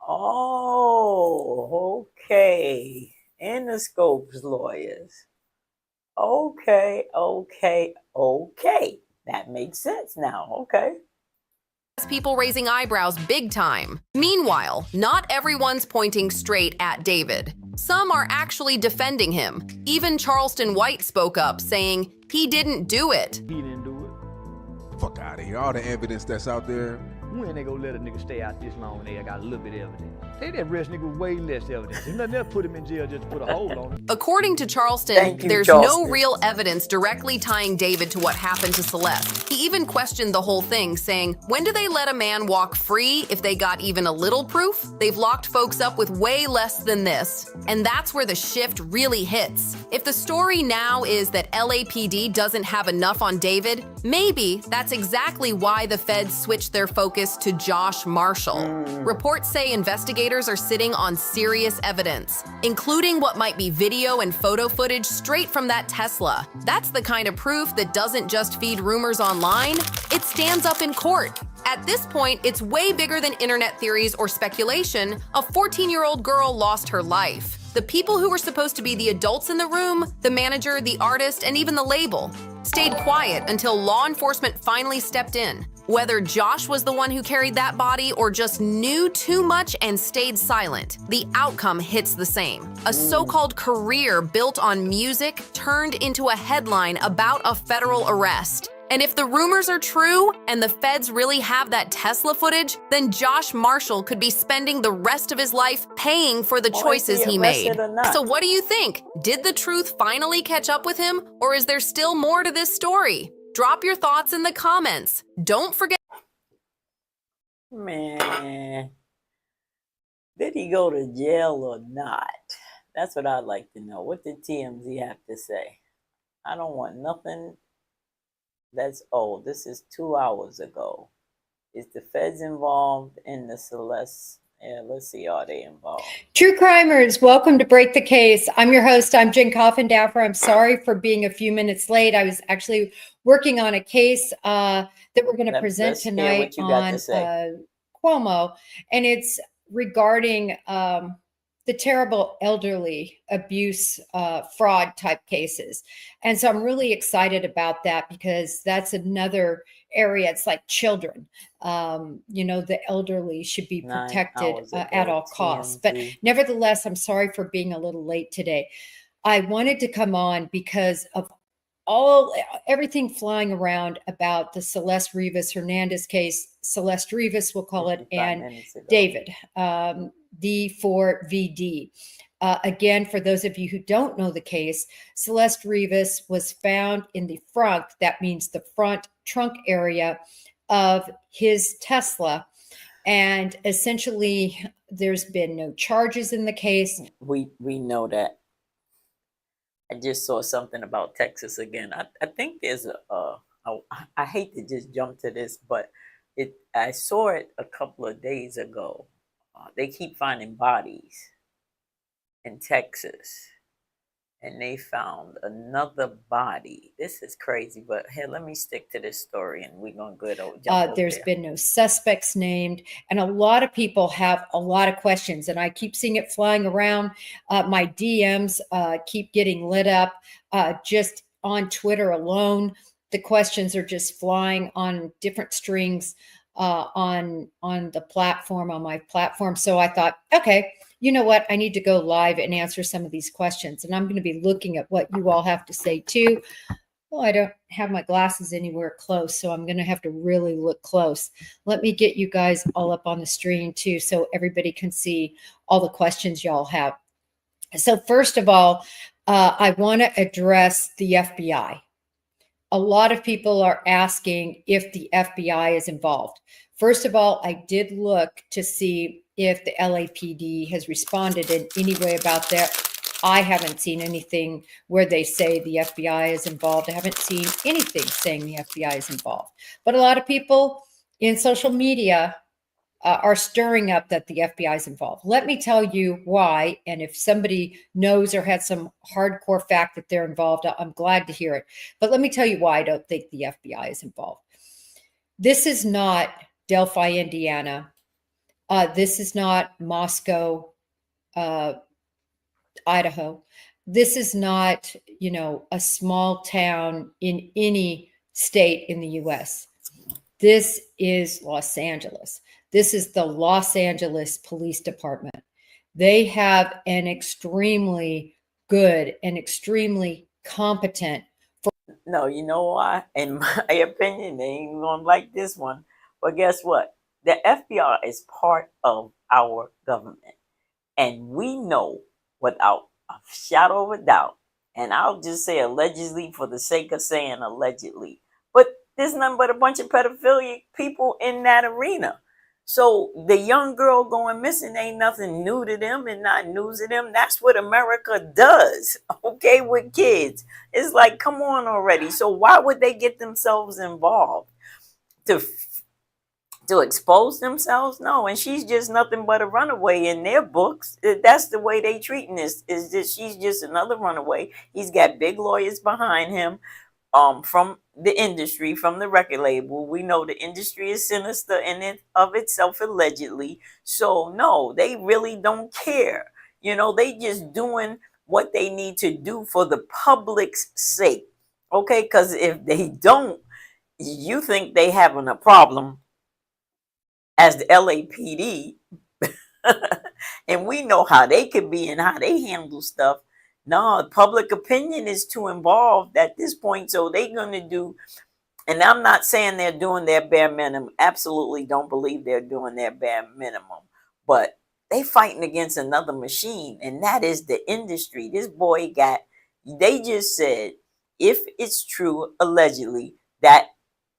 Oh, okay. Interscope's lawyers. Okay. That makes sense now. Okay. People raising eyebrows big time. Meanwhile, not everyone's pointing straight at David. Some are actually defending him. Even Charleston White spoke up, saying he didn't do it. He didn't do it. Fuck out of here. All the evidence that's out there, When they gonna let a nigga stay out this long and they got a little bit of evidence? They didn't arrest nigga with way less evidence. There's nothing else put him in jail just to put a hold on him. According to Charleston, Thank you, there's Charleston. no real evidence directly tying David to what happened to Celeste. He even questioned the whole thing, saying, when do they let a man walk free if they got even a little proof? They've locked folks up with way less than this. And that's where the shift really hits. If the story now is that LAPD doesn't have enough on David, maybe that's exactly why the feds switched their focus to Josh Marshall. Reports say investigators are sitting on serious evidence, including what might be video and photo footage straight from that Tesla. That's the kind of proof that doesn't just feed rumors online, it stands up in court. At this point, it's way bigger than internet theories or speculation. A 14-year-old girl lost her life. The people who were supposed to be the adults in the room, the manager, the artist, and even the label, stayed quiet until law enforcement finally stepped in. Whether Josh was the one who carried that body or just knew too much and stayed silent, the outcome hits the same. A so-called career built on music turned into a headline about a federal arrest. And if the rumors are true and the feds really have that Tesla footage, then Josh Marshall could be spending the rest of his life paying for the choices he made. So what do you think? Did the truth finally catch up with him, or is there still more to this story? Drop your thoughts in the comments. Don't forget. Man, did he go to jail or not? That's what I'd like to know. What did TMZ have to say? I don't want nothing that's old. This is 2 hours ago. Is the feds involved in the Celeste? Yeah, let's see, are they involved? True crimers, welcome to Break the Case. I'm your host. I'm Jen Coffindaffer. I'm sorry for being a few minutes late. I was actually working on a case that we're going to present tonight on Cuomo, and it's regarding the terrible elderly abuse, fraud type cases. And so I'm really excited about that because that's another area. It's like children. The elderly should be protected at all costs. But nevertheless, I'm sorry for being a little late today. I wanted to come on because of everything flying around about the Celeste Rivas Hernandez case. Celeste Rivas, we'll call it, and David, D4VD. Again, for those of you who don't know the case, Celeste Rivas was found in the front, that means the front trunk area of his Tesla. And essentially, there's been no charges in the case. We know that. I just saw something about Texas again. I think there's I hate to just jump to this, but I saw it a couple of days ago. They keep finding bodies in Texas, and they found another body. This is crazy, but hey, let me stick to this story, and we're gonna go. There's been no suspects named, and a lot of people have a lot of questions, and I keep seeing it flying around. My DMs keep getting lit up. Just on Twitter alone, the questions are just flying on different strings on the platform, on my platform. So I thought, okay, you know what? I need to go live and answer some of these questions. And I'm going to be looking at what you all have to say too. Well, I don't have my glasses anywhere close, so I'm going to have to really look close. Let me get you guys all up on the screen too, so everybody can see all the questions y'all have. So first of all, I want to address the FBI. A lot of people are asking if the FBI is involved. First of all, I did look to see if the LAPD has responded in any way about that. I haven't seen anything where they say the FBI is involved. I haven't seen anything saying the FBI is involved. But a lot of people in social media are stirring up that the FBI is involved. Let me tell you why. And if somebody knows or has some hardcore fact that they're involved, I'm glad to hear it. But let me tell you why I don't think the FBI is involved. This is not Delphi, Indiana. This is not Moscow, Idaho. This is not, a small town in any state in the U.S. This is Los Angeles. This is the Los Angeles Police Department. They have an extremely good and extremely competent. No, you know why? In my opinion, they ain't gonna like this one. But guess what? the FBI is part of our government. And we know without a shadow of a doubt, and I'll just say allegedly for the sake of saying allegedly, but there's nothing but a bunch of pedophilic people in that arena. So the young girl going missing ain't nothing new to them and not news to them. That's what America does, okay, with kids. It's like, come on already. So why would they get themselves involved? To expose themselves? No, and she's just nothing but a runaway in their books. That's the way they treating this. Is that she's just another runaway. He's got big lawyers behind him, from the industry, from the record label. We know the industry is sinister in it of itself, allegedly. So no, they really don't care. They just doing what they need to do for the public's sake. Okay, because if they don't, you think they having a problem as the LAPD, and we know how they could be and how they handle stuff. No, public opinion is too involved at this point, so they're going to do, and I'm not saying they're doing their bare minimum. Absolutely don't believe they're doing their bare minimum, but they fighting against another machine, and that is the industry. This boy they just said, if it's true, allegedly, that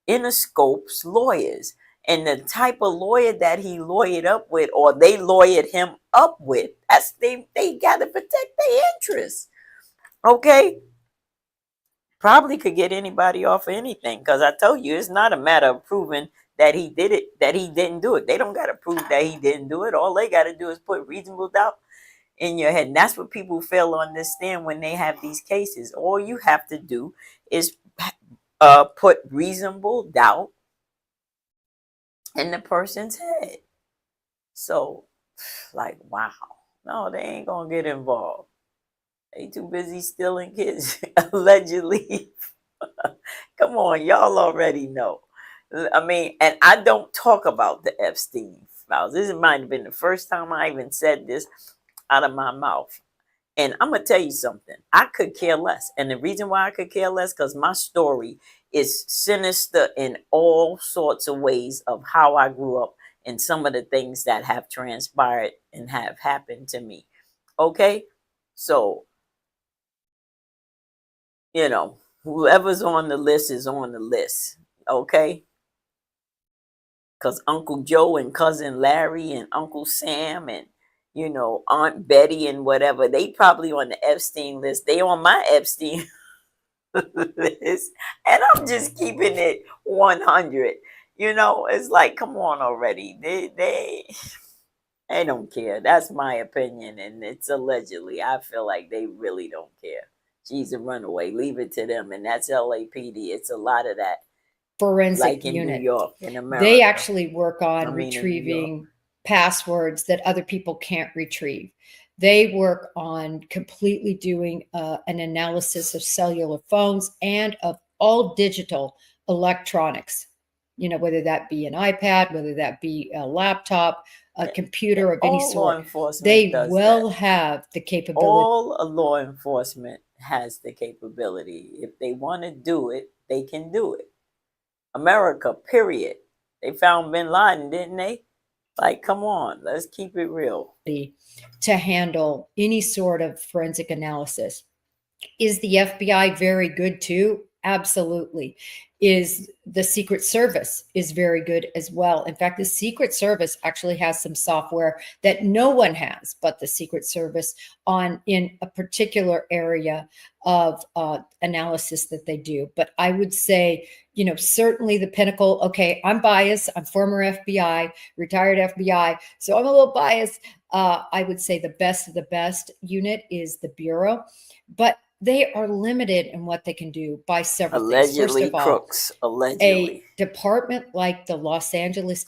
Interscope's lawyers, and the type of lawyer that he lawyered up with, or they lawyered him up with, that's they got to protect their interests. Okay? Probably could get anybody off of anything, because I told you, it's not a matter of proving that he did it, that he didn't do it. They don't got to prove that he didn't do it. All they got to do is put reasonable doubt in your head. And that's what people fail to understand when they have these cases. All you have to do is put reasonable doubt in the person's head. So, like, wow. No, they ain't gonna get involved. They too busy stealing kids, allegedly. Come on, y'all already know. I mean, and I don't talk about the Epstein files. This might have been the first time I even said this out of my mouth. And I'm going to tell you something. I could care less. And the reason why I could care less, because my story is sinister in all sorts of ways of how I grew up and some of the things that have transpired and have happened to me. Okay? So, whoever's on the list is on the list. Okay? Because Uncle Joe and Cousin Larry and Uncle Sam and Aunt Betty and whatever, they probably on the Epstein list. They on my Epstein list. And I'm just keeping it 100. It's like, come on already. They don't care. That's my opinion. And it's allegedly. I feel like they really don't care. She's a runaway. Leave it to them. And that's LAPD. It's a lot of that. Forensic like in unit. New York, in America. They actually work on I mean, retrieving passwords that other people can't retrieve. They work on completely doing an analysis of cellular phones and of all digital electronics, whether that be an iPad, whether that be a laptop, a computer of any All sort. law enforcement They does will that. have the capability. All law enforcement has the capability. If they want to do it, they can do it. America, period. They found bin Laden, didn't they? Like, come on, let's keep it real. To handle any sort of forensic analysis. Is the FBI very good too? Absolutely. Is the Secret Service is very good as well. In fact, the Secret Service actually has some software that no one has but the Secret Service in a particular area of analysis that they do. But I would say, certainly the pinnacle. Okay, I'm biased. I'm former FBI, retired FBI, so I'm a little biased. I would say the best of the best unit is the Bureau, but they are limited in what they can do by several things. First of all, crooks. Allegedly. A department like the Los Angeles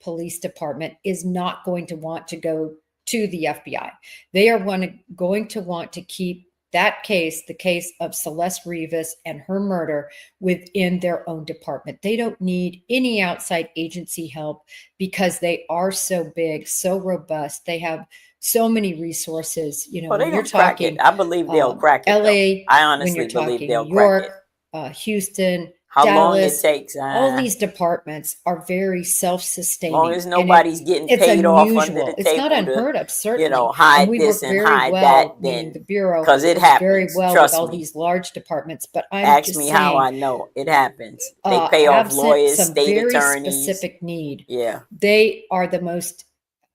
Police Department is not going to want to go to the FBI. They are going to want to keep that case, the case of Celeste Rivas and her murder, within their own department. They don't need any outside agency help because they are so big, so robust. They have so many resources. When you're talking, I believe they'll crack it. LA, I honestly when you're believe talking they'll New York, crack it. Houston, How long it Dallas, takes. all these departments are very self-sustaining. Long as and nobody's getting it's paid off under unusual. the It's not table to, unheard of, certainly. And hide we this work and very hide well, that, meaning the then Bureau because it works very happens. well with Trust all me. these large departments. But I'm Ask just me saying, how I know it happens. They pay off absent lawyers, some state very attorneys. specific need, Yeah. they are the most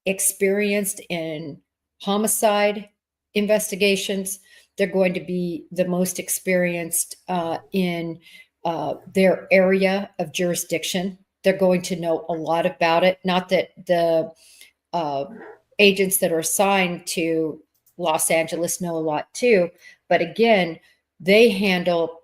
experienced in homicide investigations. They're going to be the most experienced in their area of jurisdiction. They're going to know a lot about it. Not that the agents that are assigned to Los Angeles know a lot too, but again, they handle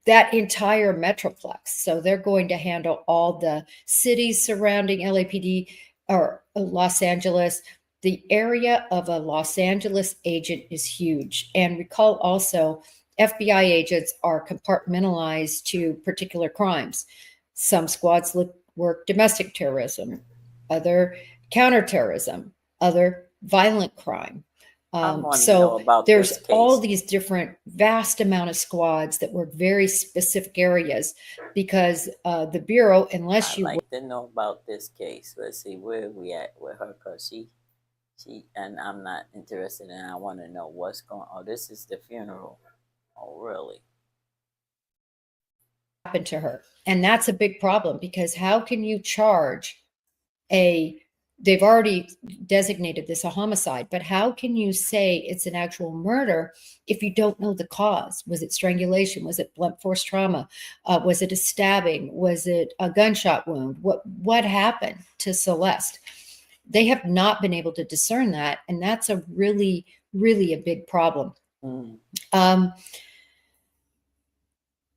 that entire metroplex. So they're going to handle all the cities surrounding LAPD or Los Angeles. The area of a Los Angeles agent is huge. And recall also, FBI agents are compartmentalized to particular crimes. Some squads work domestic terrorism, other counterterrorism, other violent crime. So there's all these different vast amount of squads that work very specific areas because the Bureau, unless I'd like to know about this case. Let's see where we at with her, because she and I'm not interested in. I want to know what's going. Oh, this is the funeral. Oh, really? Happened to her, and that's a big problem because how can you charge they've already designated this a homicide, but how can you say it's an actual murder if you don't know the cause? Was it strangulation? Was it blunt force trauma? Was it a stabbing? Was it a gunshot wound? What happened to Celeste? They have not been able to discern that, and that's a really, really a big problem.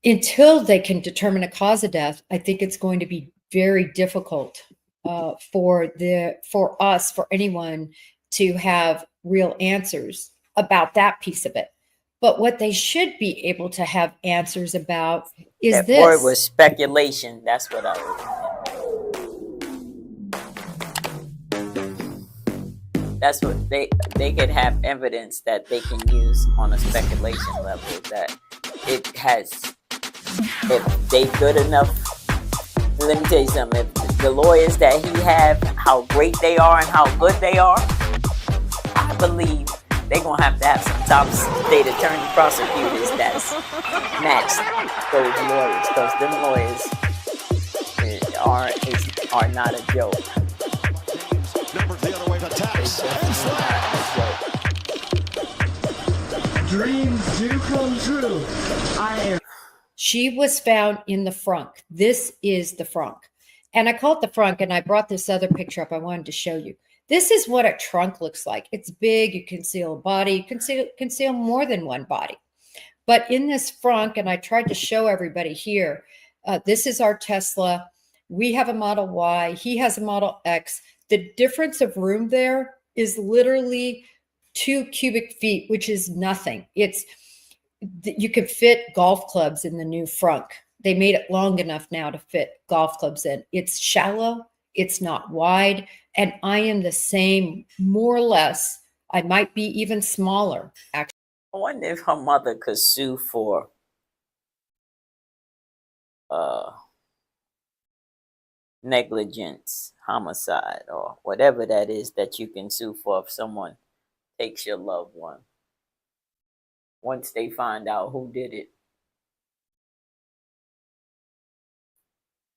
Until they can determine a cause of death, I think it's going to be very difficult for anyone to have real answers about that piece of it. But what they should be able to have answers about is that this. word was speculation. That's what I was. That's what they could have evidence that they can use on a speculation level that it has. If they good enough, let me tell you something. If the lawyers that he have, how great they are and how good they are, I believe they're gonna have to have some top state attorney prosecutors that's match those lawyers, because them lawyers are not a joke. Dreams do come true. She was found in the frunk. This is the frunk. And I call it the frunk, and I brought this other picture up I wanted to show you. This is what a trunk looks like. It's big. You conceal a body. You conceal more than one body. But in this frunk, and I tried to show everybody here, this is our Tesla. We have a Model Y. He has a Model X. The difference of room there is literally 2 cubic feet, which is nothing. You could fit golf clubs in the new frunk. They made it long enough now to fit golf clubs in. It's shallow. It's not wide. And I am the same, more or less. I might be even smaller, actually. I wonder if her mother could sue for negligence, homicide, or whatever that is that you can sue for if someone takes your loved one. Once they find out who did it.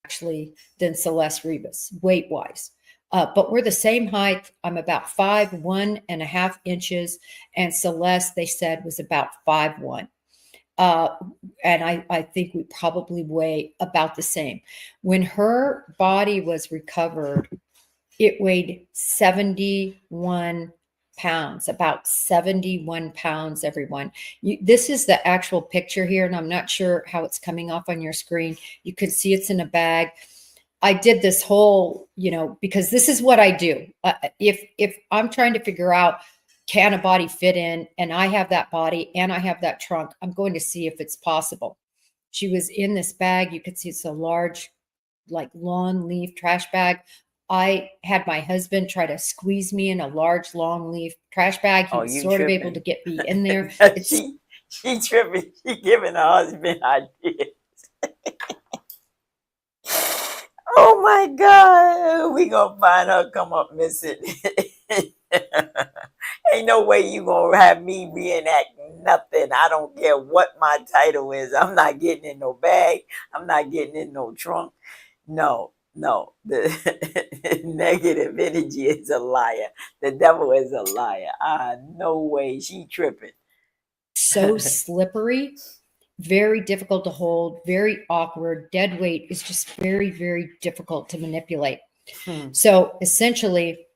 Actually, than Celeste Rivas, weight-wise. But we're the same height. I'm about 5'1.5" inches, and Celeste, they said, was about 5'1". And I think we probably weigh about the same. When her body was recovered, it weighed 71 pounds, about 71 pounds, everyone. This is the actual picture here, and I'm not sure how it's coming off on your screen. You can see it's in a bag. I did this whole, because this is what I do. If I'm trying to figure out, can a body fit in, and I have that body and I have that trunk, I'm going to see if it's possible. She was in this bag. You could see it's a large, like lawn leaf trash bag. I had my husband try to squeeze me in a large long leaf trash bag. He was sort of able to get me in there. She tripping. She giving her husband ideas. Oh my God, we gonna find her come up missing. Ain't no way you gonna have me reenact nothing. I don't care what my title is. I'm not getting in no bag. I'm not getting in no trunk. No, no. The negative energy is a liar. The devil is a liar. No way. She tripping. So slippery, very difficult to hold, very awkward. Dead weight is just very, very difficult to manipulate. So essentially,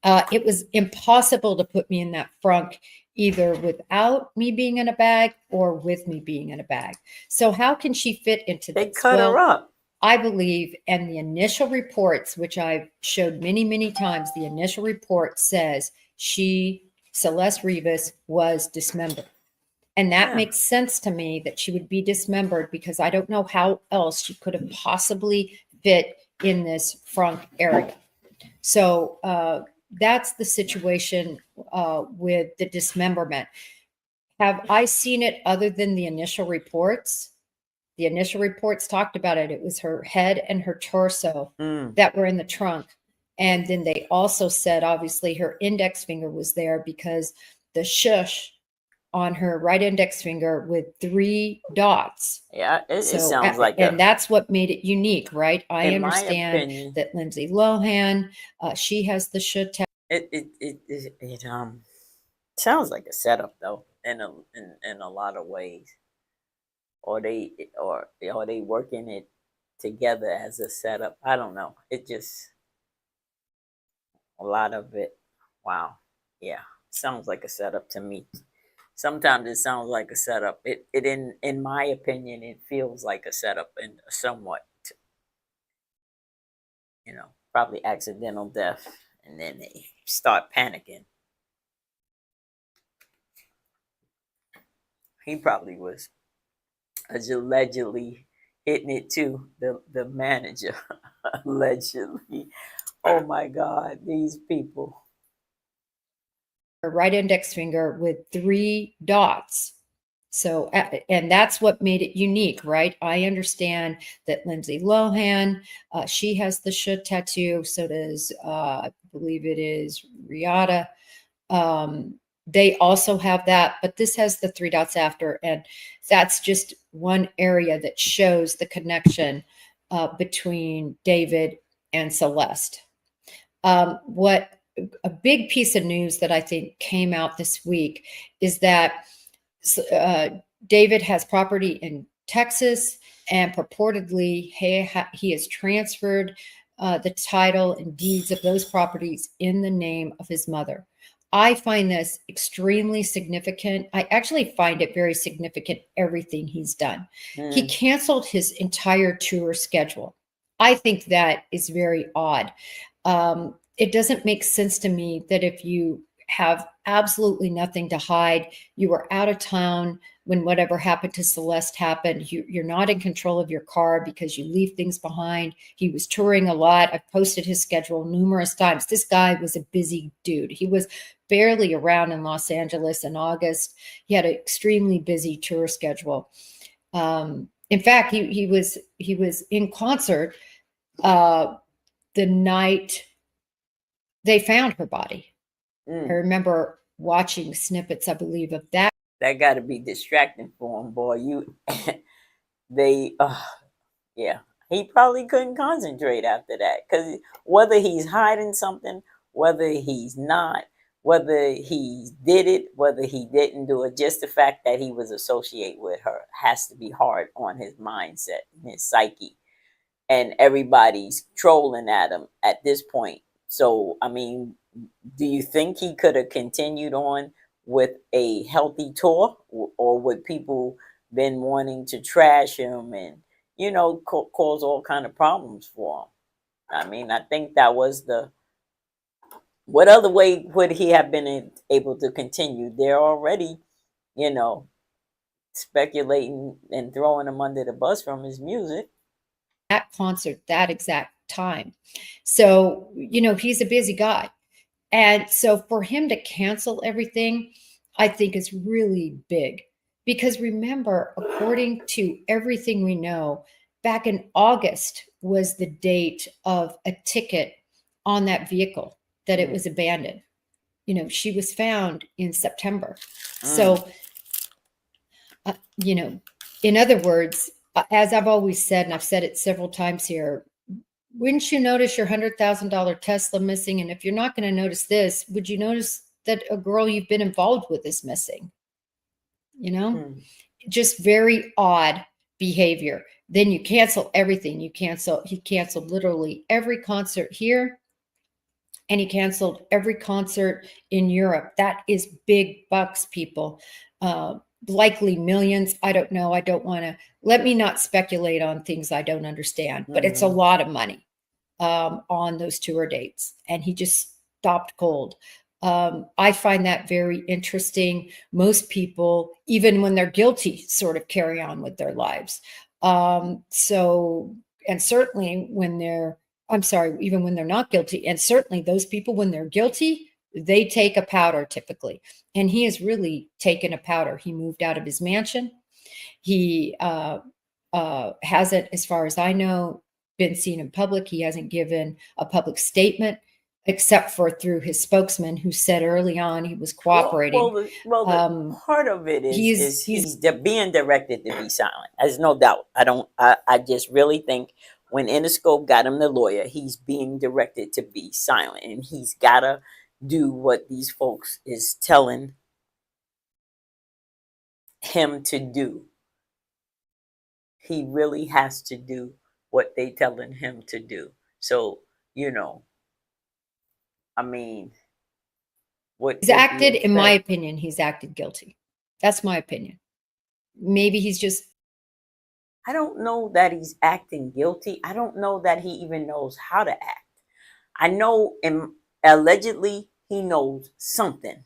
it was impossible to put me in that frunk either without me being in a bag or with me being in a bag. So how can she fit into They this? cut her up. I believe, and the initial reports, which I've showed many, many times, the initial report says Celeste Rivas, was dismembered. And that makes sense to me that she would be dismembered because I don't know how else she could have possibly fit in this front area. So that's the situation with the dismemberment. Have I seen it other than the initial reports? The initial reports talked about it. It was her head and her torso that were in the trunk. And then they also said, obviously, her index finger was there because the shush on her right index finger with 3 dots. Yeah, it sounds like and that's what made it unique, right? I in my understand opinion, that Lindsay Lohan, she has the should tell. It sounds like a setup though, in a lot of ways. Or they working it together as a setup. I don't know. It just a lot of it. Wow. Yeah. Sounds like a setup to me. Sometimes it sounds like a setup. It in my opinion, it feels like a setup and somewhat, probably accidental death, and then they start panicking. He probably was allegedly hitting it too. The manager allegedly. Oh my God, these people. Her right index finger with 3 dots. So, and that's what made it unique, right? I understand that Lindsay Lohan, she has the should tattoo. So does, I believe it is Rihanna. They also have that, but this has the 3 dots after. And that's just one area that shows the connection between David and Celeste. What a big piece of news that I think came out this week is that David has property in Texas, and purportedly he has transferred the title and deeds of those properties in the name of his mother. I find this extremely significant. I actually find it very significant, everything he's done. He canceled his entire tour schedule. I think that is very odd. It doesn't make sense to me that if you have absolutely nothing to hide, you were out of town when whatever happened to Celeste happened, you're not in control of your car because you leave things behind. He was touring a lot. I've posted his schedule numerous times. This guy was a busy dude. He was barely around in Los Angeles in August. He had an extremely busy tour schedule. In fact, he was in concert the night they found her body. I remember watching snippets, I believe, of that. That got to be distracting for him, boy. Yeah. He probably couldn't concentrate after that because whether he's hiding something, whether he's not, whether he did it, whether he didn't do it, just the fact that he was associated with her has to be hard on his mindset, his psyche. And everybody's trolling at him at this point. So, I mean, do you think he could have continued on with a healthy tour, or would people been wanting to trash him and cause all kind of problems for him? I mean, I think that was what other way would he have been able to continue? They're already speculating and throwing him under the bus from his music. That concert, that exact time. So, he's a busy guy. And so for him to cancel everything, I think is really big. Because remember, according to everything we know, back in August was the date of a ticket on that vehicle that it was abandoned. You know, she was found in September. So, you know, in other words, as I've always said, and I've said it several times here, wouldn't you notice your $100,000 Tesla missing? And if you're not going to notice this, would you notice that a girl you've been involved with is missing? You know, just very odd behavior. Then you cancel everything. He canceled literally every concert here, and he canceled every concert in Europe. That is big bucks, people. Likely millions. I don't know. I don't want to, let me not speculate on things I don't understand, but it's a lot of money on those tour dates. And he just stopped cold. I find that very interesting. Most people, even when they're guilty, sort of carry on with their lives. So, and certainly when they're, I'm sorry, even when they're not guilty, and certainly those people, when they're guilty, they take a powder typically. And he has really taken a powder. He moved out of his mansion. He hasn't, as far as I know, been seen in public. He hasn't given a public statement, except for through his spokesman, who said early on he was cooperating. The part of it is he's being directed to be silent. There's no doubt. I just really think when Interscope got him the lawyer, he's being directed to be silent, and he's gotta do what these folks is telling him to do. He really has to do what they telling him to do. So, you know, I mean, he's acted, in my opinion, he's acted guilty. That's my opinion. Maybe he's just, I don't know that he's acting guilty. I don't know that he even knows how to act. I know allegedly he knows something.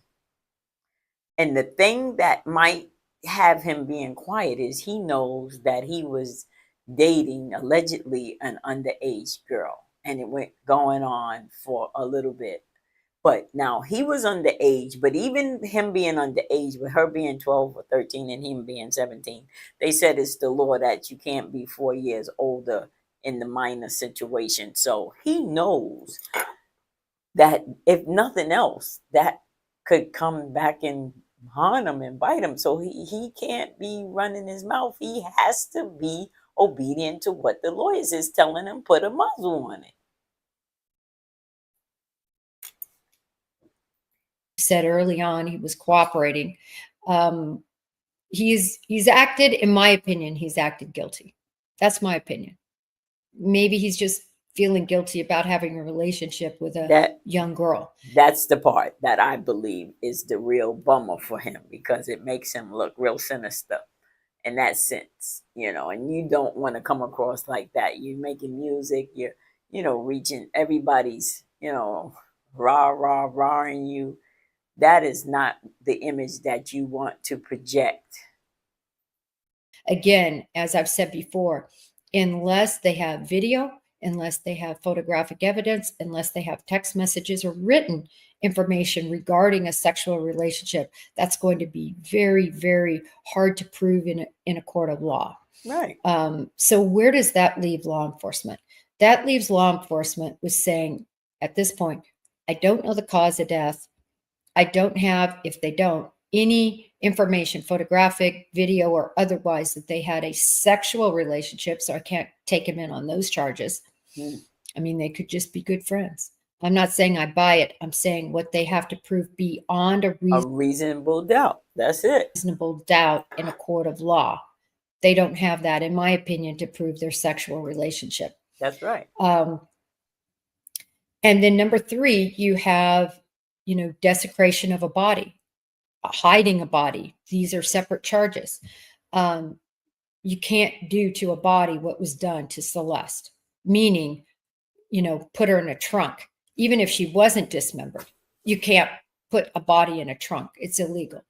And the thing that might have him being quiet is he knows that he was dating allegedly an underage girl, and it went going on for a little bit. But now he was underage, but even him being underage, with her being 12 or 13 and him being 17, they said it's the law that you can't be 4 years older in the minor situation. So he knows that if nothing else, that could come back and haunt him and bite him. So he can't be running his mouth. He has to be obedient to what the lawyers is telling him, put a muzzle on it. Said early on he was cooperating. He's acted, in my opinion, he's acted guilty. That's my opinion. Maybe he's just feeling guilty about having a relationship with a young girl. That's the part that I believe is the real bummer for him, because it makes him look real sinister in that sense, you know, and you don't want to come across like that. You're making music, you're, you know, reaching everybody's, you know, rah-ing you. That is not the image that you want to project. Again, as I've said before, unless they have video, unless they have photographic evidence, unless they have text messages or written information regarding a sexual relationship, that's going to be very, very hard to prove in a court of law. Right. So where does that leave law enforcement? That leaves law enforcement with saying, at this point, I don't know the cause of death. I don't have, if they don't, any information, photographic, video, or otherwise, that they had a sexual relationship. So I can't take him in on those charges. I mean, they could just be good friends. I'm not saying I buy it. I'm saying what they have to prove beyond a reasonable doubt. That's it. Reasonable doubt in a court of law. They don't have that, in my opinion, to prove their sexual relationship. That's right. And then number 3, you have, you know, desecration of a body, hiding a body. These are separate charges. You can't do to a body what was done to Celeste, meaning, you know, put her in a trunk. Even if she wasn't dismembered, you can't put a body in a trunk. It's illegal.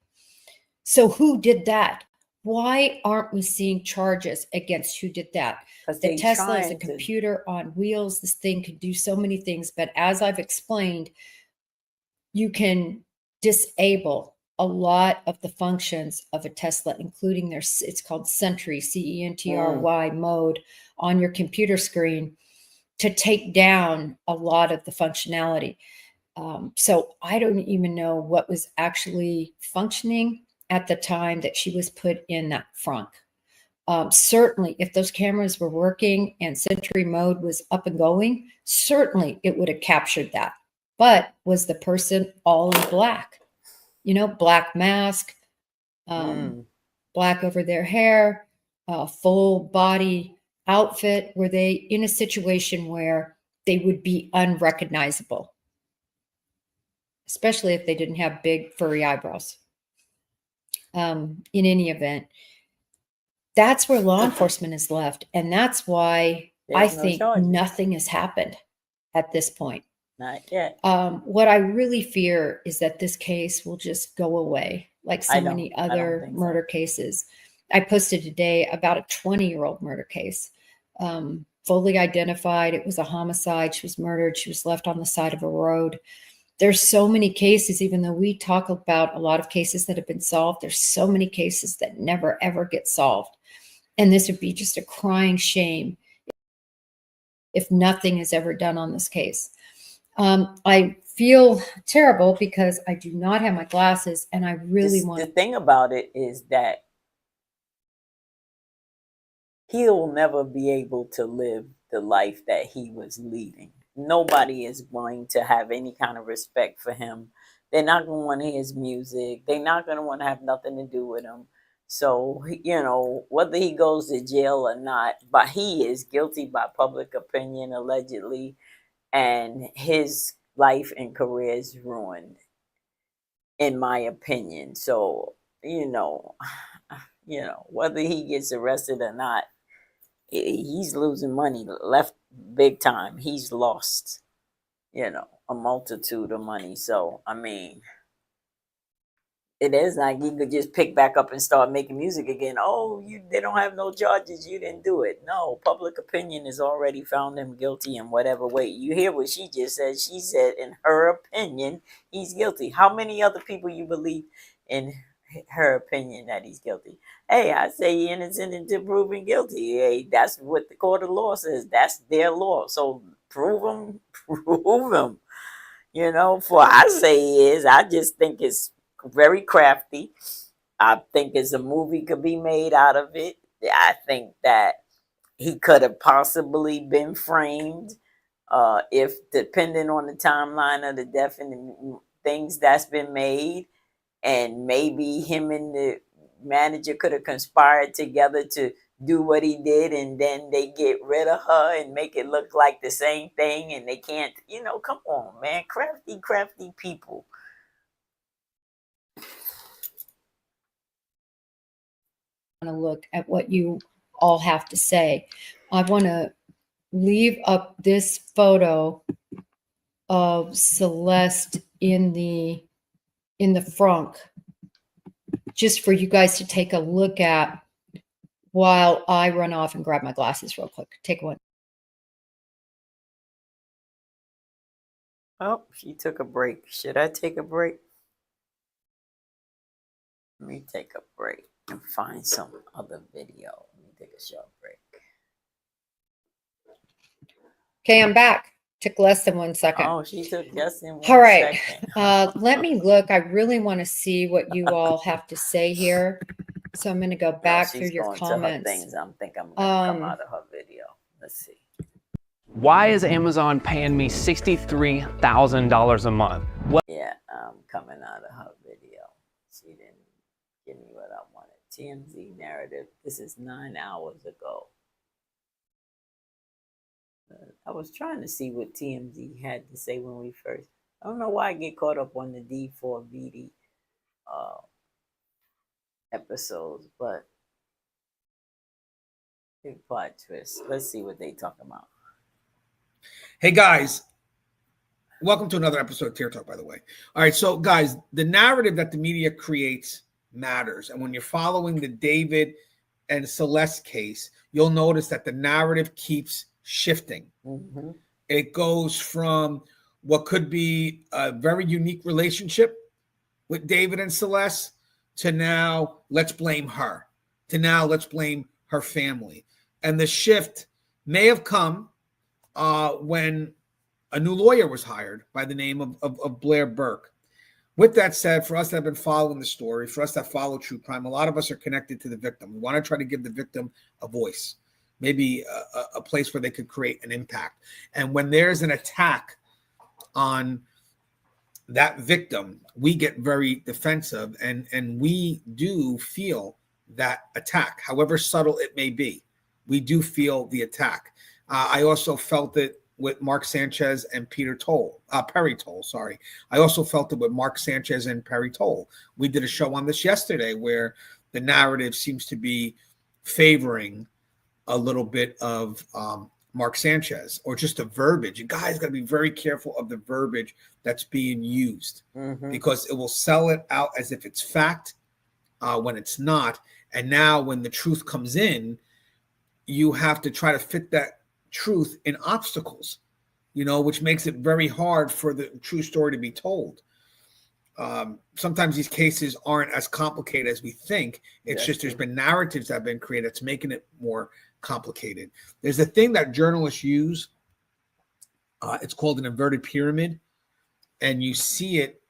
So who did that? Why aren't we seeing charges against who did that? The Tesla is a computer on wheels. This thing can do so many things. But as I've explained, you can disable a lot of the functions of a Tesla, including their, it's called Sentry, CENTRY mode on your computer screen, to take down a lot of the functionality. So I don't even know what was actually functioning at the time that she was put in that frunk. Certainly, if those cameras were working and Sentry mode was up and going, certainly it would have captured that. But was the person all in black? You know, black mask, black over their hair, full body outfit. Were they in a situation where they would be unrecognizable, especially if they didn't have big furry eyebrows? In any event, that's where law enforcement is left. And that's why I think nothing has happened at this point. Not yet. What I really fear is that this case will just go away, like so many other murder cases. I posted today about a 20-year-old murder case, fully identified. It was a homicide. She was murdered. She was left on the side of a road. There's so many cases, even though we talk about a lot of cases that have been solved, there's so many cases that never, ever get solved. And this would be just a crying shame if nothing is ever done on this case. I feel terrible because I do not have my glasses, and I really want. The thing about it is that he'll never be able to live the life that he was leading. Nobody is going to have any kind of respect for him. They're not going to want to hear his music. They're not going to want to have nothing to do with him. So, you know, whether he goes to jail or not, but he is guilty by public opinion, allegedly. And his life and career is ruined, in my opinion. So, you know, whether he gets arrested or not, he's losing money left big time. He's lost, a multitude of money. So, I mean, it is like you could just pick back up and start making music again. Oh, they don't have no charges. You didn't do it. No, public opinion has already found him guilty in whatever way. You hear what she just said. She said, in her opinion, he's guilty. How many other people you believe in her opinion that he's guilty? Hey, I say innocent until proven guilty. Hey, that's what the court of law says. That's their law. So prove him. For I say is, I just think it's very crafty. I think a movie could be made out of it. I think that he could have possibly been framed if, depending on the timeline of the death and the things that's been made, and maybe him and the manager could have conspired together to do what he did, and then they get rid of her and make it look like the same thing, and they can't, come on, man. Crafty people. To look at what you all have to say. I want to leave up this photo of Celeste in the frunk, just for you guys to take a look at while I run off and grab my glasses real quick. Take one. Oh, she took a break. Should I take a break? Let me take a break and find some other video. Let me take a short break. Okay, I'm back. Took less than 1 second. Oh, she took just in 1 all right. second. Let me look. I really want to see what you all have to say here. So I'm going to go back through your comments. Things. I'm thinking I'm going to come out of her video. Let's see. Why is Amazon paying me $63,000 a month? What? Yeah, I'm coming out of her video. She didn't give me what I wanted. TMZ narrative. This is 9 hours ago. I was trying to see what TMZ had to say when we first. I don't know why I get caught up on the D4BD episodes, but big plot twist. Let's see what they talk about. Hey guys, welcome to another episode of Tear Talk, by the way. All right, so guys, the narrative that the media creates matters. And when you're following the David and Celeste case, you'll notice that the narrative keeps shifting. Mm-hmm. It goes from what could be a very unique relationship with David and Celeste to now let's blame her, to now let's blame her family. And the shift may have come when a new lawyer was hired by the name of Blair Burke. With that said, for us that have been following the story, for us that follow true crime, a lot of us are connected to the victim. We want to try to give the victim a voice, maybe a place where they could create an impact. And when there's an attack on that victim, we get very defensive, and we do feel that attack, however subtle it may be. We do feel the attack. I also felt it with Mark Sanchez and Perry Toll. Sorry. I also felt it with Mark Sanchez and Perry Toll. We did a show on this yesterday where the narrative seems to be favoring a little bit of Mark Sanchez, or just the verbiage. You guys got to be very careful of the verbiage that's being used, because it will sell it out as if it's fact when it's not. And now when the truth comes in, you have to try to fit that truth in obstacles, which makes it very hard for the true story to be told. Sometimes these cases aren't as complicated as we think. It's just there's been narratives that have been created that's making it more complicated. There's a thing that journalists use. It's called an inverted pyramid. And you see it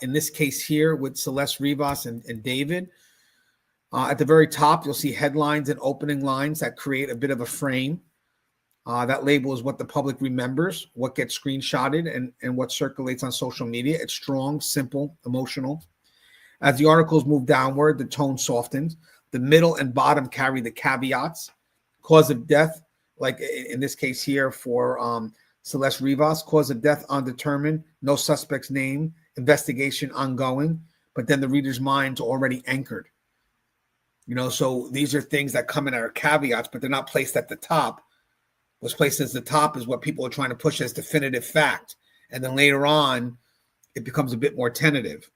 in this case here with Celeste Rivas and David. At the very top, you'll see headlines and opening lines that create a bit of a frame. That label is what the public remembers, what gets screenshotted, and what circulates on social media. It's strong, simple, emotional. As the articles move downward, the tone softens. The middle and bottom carry the caveats. Cause of death, like in this case here for Celeste Rivas, cause of death undetermined, no suspect's name, investigation ongoing, but then the reader's mind's already anchored. So these are things that come in our caveats, but they're not placed at the top. What's placed as the top is what people are trying to push as definitive fact. And then later on, it becomes a bit more tentative.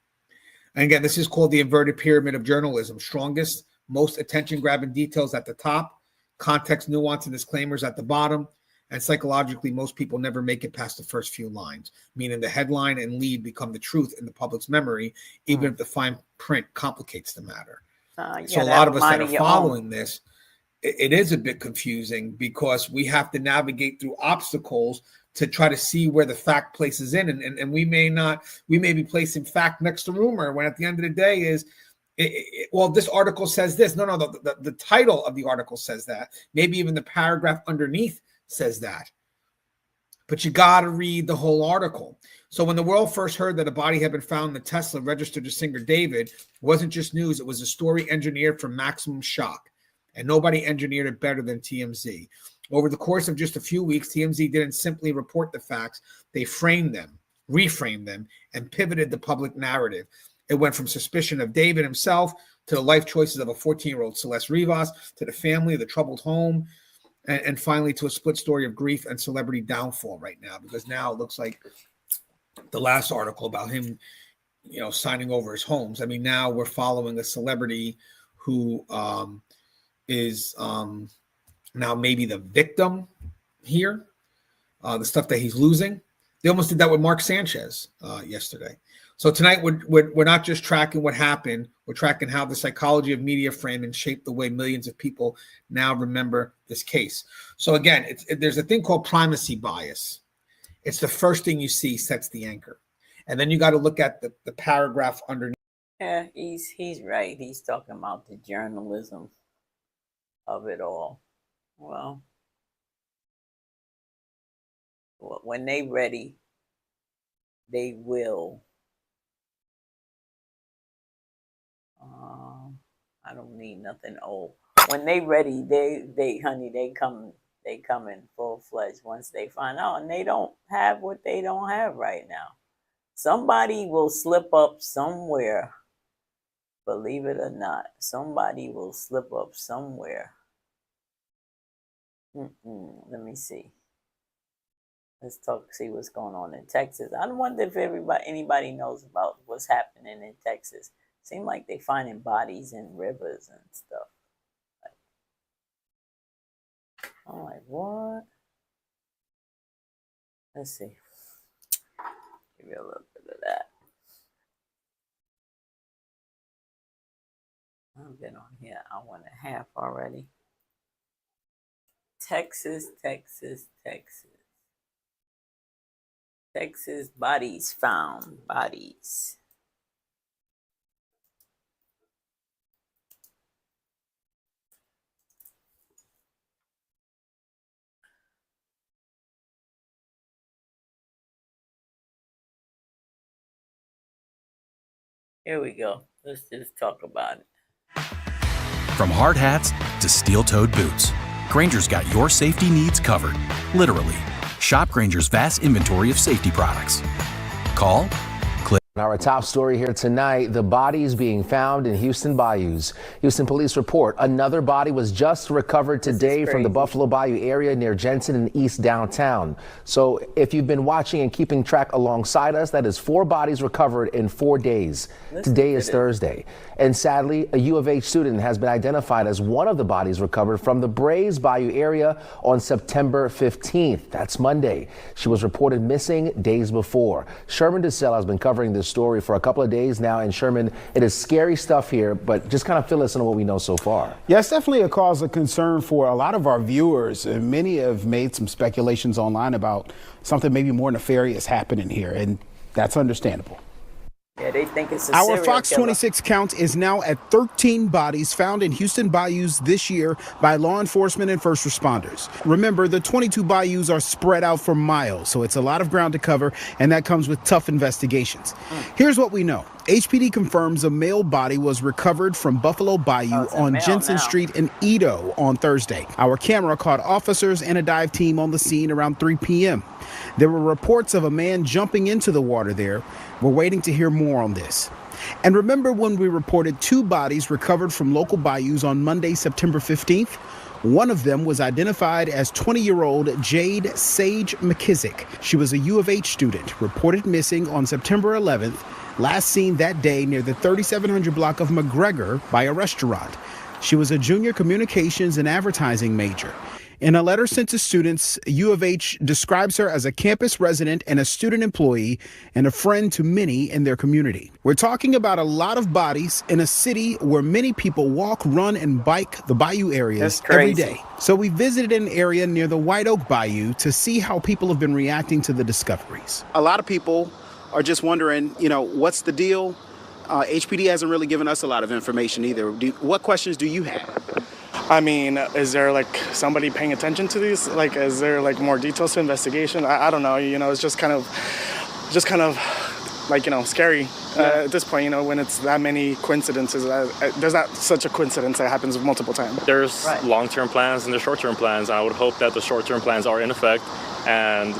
And again, this is called the inverted pyramid of journalism. Strongest, most attention-grabbing details at the top, context, nuance, and disclaimers at the bottom. And psychologically, most people never make it past the first few lines, meaning the headline and lead become the truth in the public's memory, even if the fine print complicates the matter. So a lot of us that are following this, it is a bit confusing because we have to navigate through obstacles to try to see where the fact places in. And we may be placing fact next to rumor, when at the end of the day is, well, this article says this. No, the title of the article says that. Maybe even the paragraph underneath says that. But you got to read the whole article. So when the world first heard that a body had been found in the Tesla registered to singer David, it wasn't just news. It was a story engineered for maximum shock. And nobody engineered it better than TMZ. Over the course of just a few weeks, TMZ didn't simply report the facts. They framed them, reframed them, and pivoted the public narrative. It went from suspicion of David himself to the life choices of a 14-year-old Celeste Rivas, to the family, the troubled home, and finally to a split story of grief and celebrity downfall right now. Because now it looks like the last article about him, signing over his homes. I mean, now we're following a celebrity who is now maybe the victim here, the stuff that he's losing. They almost did that with Mark Sanchez yesterday. So tonight we're not just tracking what happened, we're tracking how the psychology of media framing shaped the way millions of people now remember this case. So again, there's a thing called primacy bias. It's the first thing you see sets the anchor. And then you got to look at the paragraph underneath. Yeah, he's right. He's talking about the journalism of it all. Well, when they ready, they will. I don't need nothing old. When they ready, they come in full fledged once they find out, and they don't have what they don't have right now. Somebody will slip up somewhere. Believe it or not, somebody will slip up somewhere. Let me see. Let's see what's going on in Texas. I wonder if anybody knows about what's happening in Texas. Seem like they finding bodies in rivers and stuff. I'm like, what? Let's see. Give you a little bit of that. been on here an hour and a half already. Texas. Texas bodies found. Bodies. Here we go. Let's just talk about it. From hard hats to steel-toed boots, Grainger's got your safety needs covered. Literally. Shop Grainger's vast inventory of safety products. Call, click. Our top story here tonight, the bodies being found in Houston bayous. Houston police report another body was just recovered today from the Buffalo Bayou area near Jensen and East downtown. So if you've been watching and keeping track alongside us, that is 4 bodies recovered in 4 days. Today is Thursday. And sadly, a U of H student has been identified as one of the bodies recovered from the Brays Bayou area on September 15th. That's Monday. She was reported missing days before. Sherman DeSell has been covering this story for a couple of days now. And Sherman, it is scary stuff here, but just kind of fill us in on what we know so far. Yeah, it's definitely a cause of concern for a lot of our viewers. And many have made some speculations online about something maybe more nefarious happening here, and that's understandable. Yeah, they think it's a Our serial Fox killer. 26 count is now at 13 bodies found in Houston bayous this year by law enforcement and first responders. Remember, the 22 bayous are spread out for miles, so it's a lot of ground to cover, and that comes with tough investigations. Here's what we know. HPD confirms a male body was recovered from Buffalo Bayou on Jensen Street in Edo on Thursday. Our camera caught officers and a dive team on the scene around 3 p.m. There were reports of a man jumping into the water there. We're waiting to hear more on this. And remember when we reported 2 bodies recovered from local bayous on Monday, September 15th? One of them was identified as 20-year-old Jade Sage McKissick. She was a U of H student, reported missing on September 11th, last seen that day near the 3700 block of McGregor by a restaurant. She was a junior communications and advertising major. In a letter sent to students, U of H describes her as a campus resident and a student employee and a friend to many in their community. We're talking about a lot of bodies in a city where many people walk, run, and bike the bayou areas every day. So we visited an area near the White Oak Bayou to see how people have been reacting to the discoveries. A lot of people are just wondering, what's the deal? HPD hasn't really given us a lot of information either. What questions do you have? I mean, is there somebody paying attention to these? Is there more details to investigation? I don't know. It's just kind of scary at this point. When it's that many coincidences. There's not such a coincidence that happens multiple times. There's long-term plans and there's short-term plans. I would hope that the short-term plans are in effect, and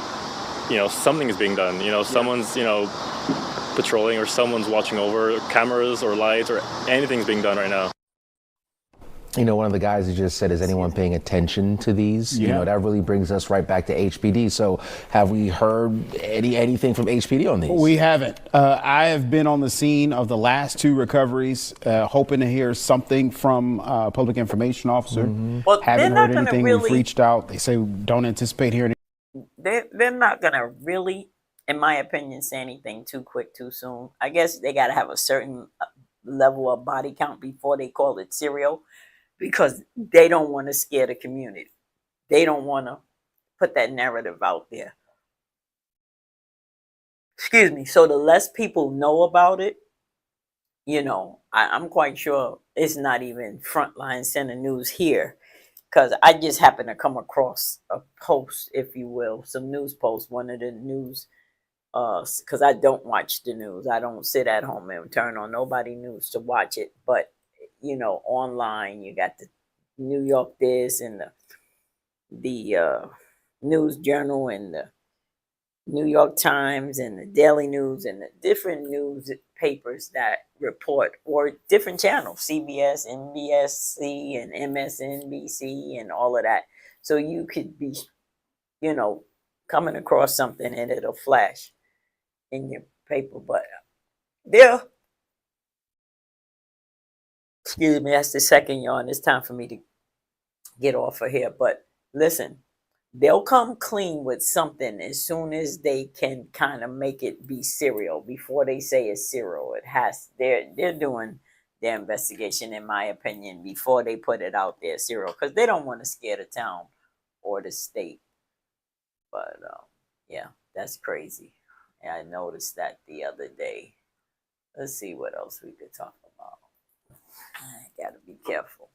something is being done. Someone's patrolling, or someone's watching over cameras or lights, or anything's being done right now. One of the guys who just said, is anyone paying attention to these? Yeah. That really brings us right back to HPD. So have we heard anything from HPD on these? We haven't. I have been on the scene of the last 2 recoveries, hoping to hear something from public information officer. Well, haven't they're heard not gonna anything. really- We've reached out. They say don't anticipate hearing. They're not going to really, in my opinion, say anything too quick, too soon. I guess they got to have a certain level of body count before they call it serial, because they don't want to scare the community. They don't want to put that narrative out there. Excuse me. So the less people know about it, I'm quite sure it's not even Frontline Center News here, because I just happened to come across a post, if you will, some news posts, one of the news, because I don't watch the news. I don't sit at home and turn on nobody news to watch it. But, online, you got the New York This and the News Journal and the New York Times and the Daily News and the different news papers that report, or different channels, CBS, NBC, and MSNBC, and all of that. So you could be, coming across something and it'll flash in your paper. But excuse me, that's the second yawn. It's time for me to get off of here. But listen, they'll come clean with something as soon as they can kind of make it be serial. Before they say it's serial, they're doing their investigation, in my opinion, before they put it out there, Cyril, because they don't want to scare the town or the state. But yeah, that's crazy. And I noticed that the other day. Let's see what else we could talk about. I gotta be careful.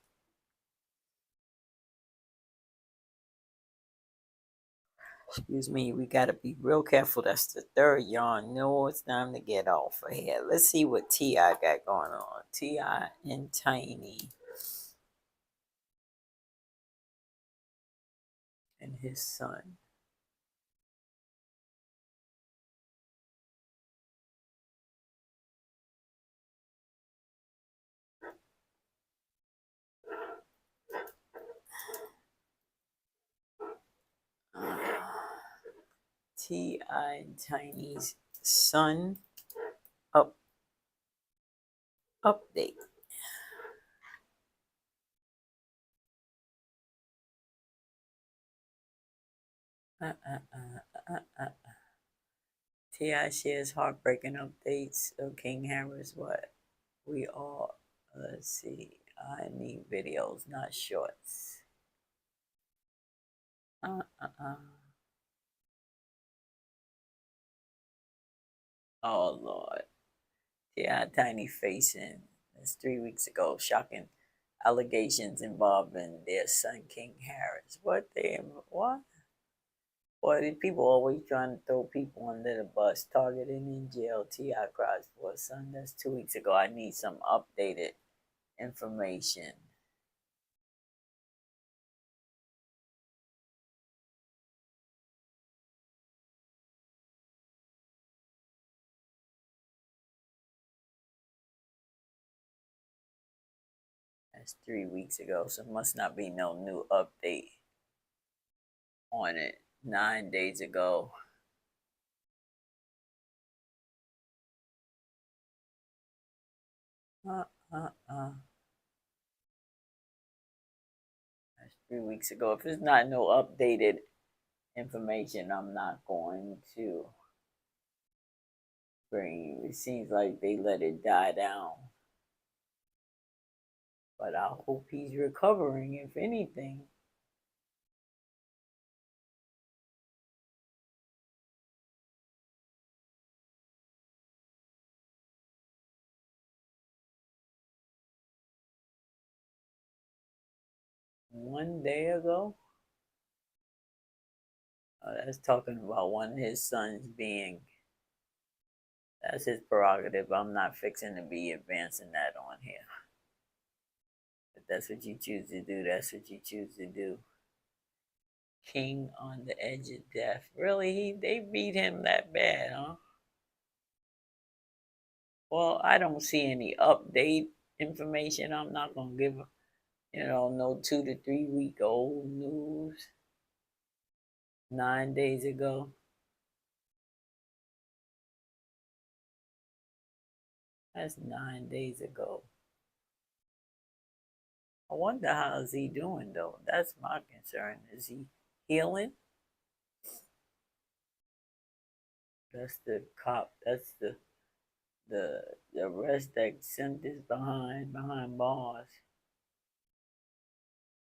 Excuse me, we gotta be real careful. That's the third yarn. No, it's time to get off of here. Let's see what T.I. got going on. T.I. and Tiny. And his son. T.I. and Tiny's son update. T.I. shares heartbreaking updates of King Harris. What? We all, let's see. I need videos, not shorts. Oh, Lord. Yeah, Tiny facing. That's 3 weeks ago. Shocking allegations involving their son, King Harris. What? Boy, these people always trying to throw people under the bus, targeted in jail. T.I. cries for his son. That's 2 weeks ago. I need some updated information. That's 3 weeks ago, so must not be no new update on it. 9 days ago. That's 3 weeks ago. If it's not no updated information, I'm not going to bring you. It seems like they let it die down. But I hope he's recovering, if anything. One day ago? That's talking about one of his sons being. That's his prerogative. I'm not fixing to be advancing that on here. If that's what you choose to do, that's what you choose to do. King on the edge of death. Really? They beat him that bad, huh? Well, I don't see any update information. I'm not going to give, no 2 to 3 week old news. 9 days ago. That's 9 days ago. I wonder how is he doing, though. That's my concern. Is he healing? That's the cop. That's the arrest that sent this behind bars.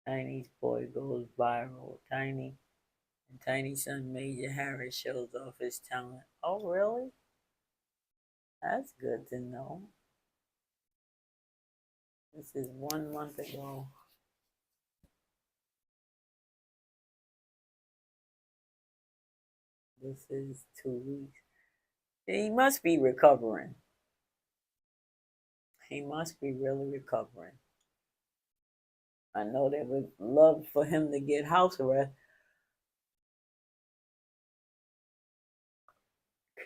Tiny's boy goes viral. Tiny's son Major Harris shows off his talent. Oh, really? That's good to know. This is 1 month ago. This is 2 weeks. He must be recovering. He must be really recovering. I know they would love for him to get house arrest.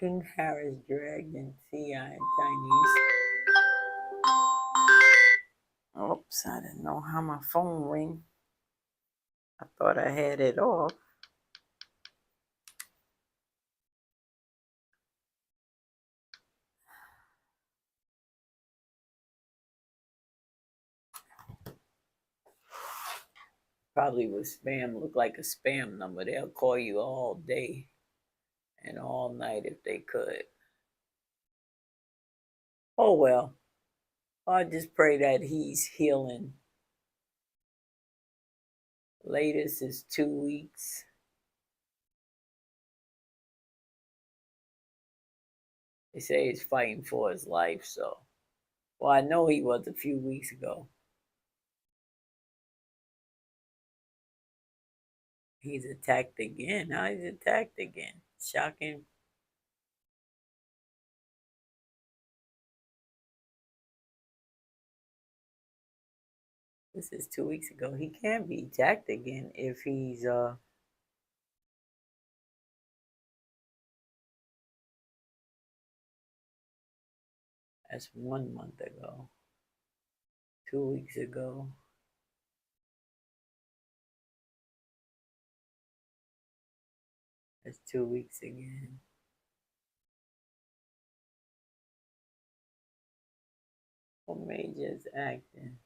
King Harris dragged in T.I. and Chinese. Oops, I didn't know how my phone rang. I thought I had it off. Probably was spam, look like a spam number. They'll call you all day and all night if they could. Oh well. I just pray that he's healing. Latest is 2 weeks. They say he's fighting for his life, so. Well, I know he was a few weeks ago. He's attacked again. How he's attacked again? Shocking. This is 2 weeks ago. He can't be attacked again if he's that's 1 month ago. 2 weeks ago. That's 2 weeks again. What Major's acting?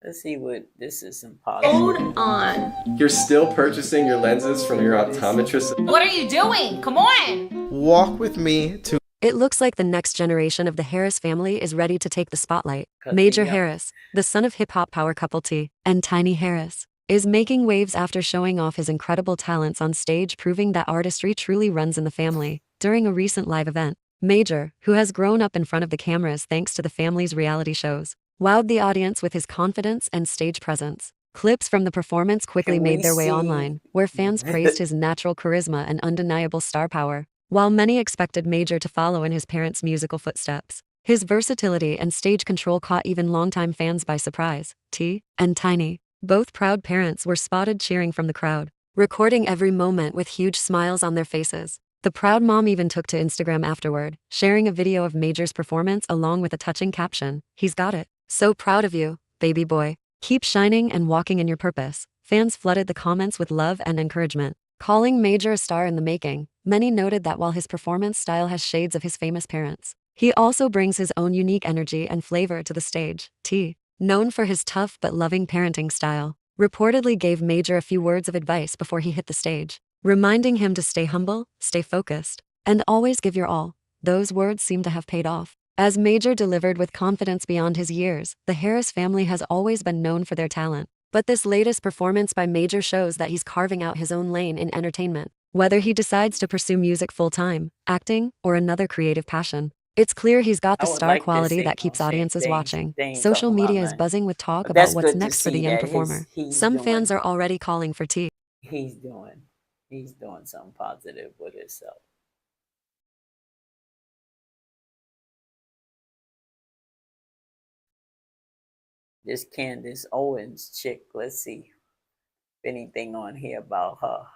Let's see what this is. Some positive. Hold on. You're still purchasing your lenses from your optometrist? What are you doing? Come on! Walk with me to. It looks like the next generation of the Harris family is ready to take the spotlight. 'Cause Major the Harris, the son of hip-hop power couple T and Tiny Harris, is making waves after showing off his incredible talents on stage, proving that artistry truly runs in the family. During a recent live event, Major, who has grown up in front of the cameras thanks to the family's reality shows, wowed the audience with his confidence and stage presence. Clips from the performance quickly Can we made their way see- online, where fans praised his natural charisma and undeniable star power. While many expected Major to follow in his parents' musical footsteps, his versatility and stage control caught even longtime fans by surprise. T and Tiny, both proud parents, were spotted cheering from the crowd, recording every moment with huge smiles on their faces. The proud mom even took to Instagram afterward, sharing a video of Major's performance along with a touching caption, "He's got it. So proud of you, baby boy. Keep shining and walking in your purpose." Fans flooded the comments with love and encouragement, calling Major a star in the making. Many noted that while his performance style has shades of his famous parents, he also brings his own unique energy and flavor to the stage. T, known for his tough but loving parenting style, reportedly gave Major a few words of advice before he hit the stage, reminding him to stay humble, stay focused, and always give your all. Those words seem to have paid off. As Major delivered with confidence beyond his years, the Harris family has always been known for their talent. But this latest performance by Major shows that he's carving out his own lane in entertainment. Whether he decides to pursue music full-time, acting, or another creative passion, it's clear he's got the I would star like to quality see that keeps him. audiences They watching. ain't Social talking about media is nothing. buzzing with talk But about that's what's good to next for the see young that performer. he's Some fans doing- are already calling for T. He's doing something positive with himself. This Candace Owens chick, let's see if anything on here about her.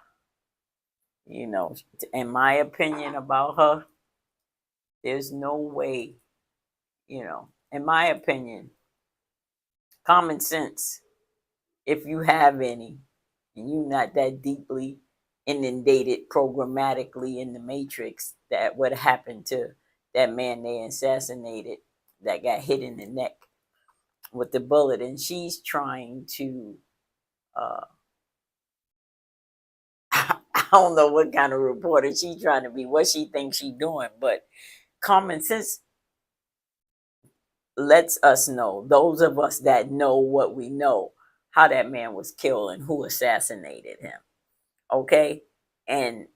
You know, in my opinion about her, there's no way, you know, in my opinion, common sense, if you have any, and you're not that deeply inundated programmatically in the matrix, that what happened to that man they assassinated that got hit in the neck with the bullet, and she's trying to I don't know what kind of reporter she's trying to be, what she thinks she's doing, but common sense lets us know, those of us that know what we know, how that man was killed and who assassinated him. Okay? And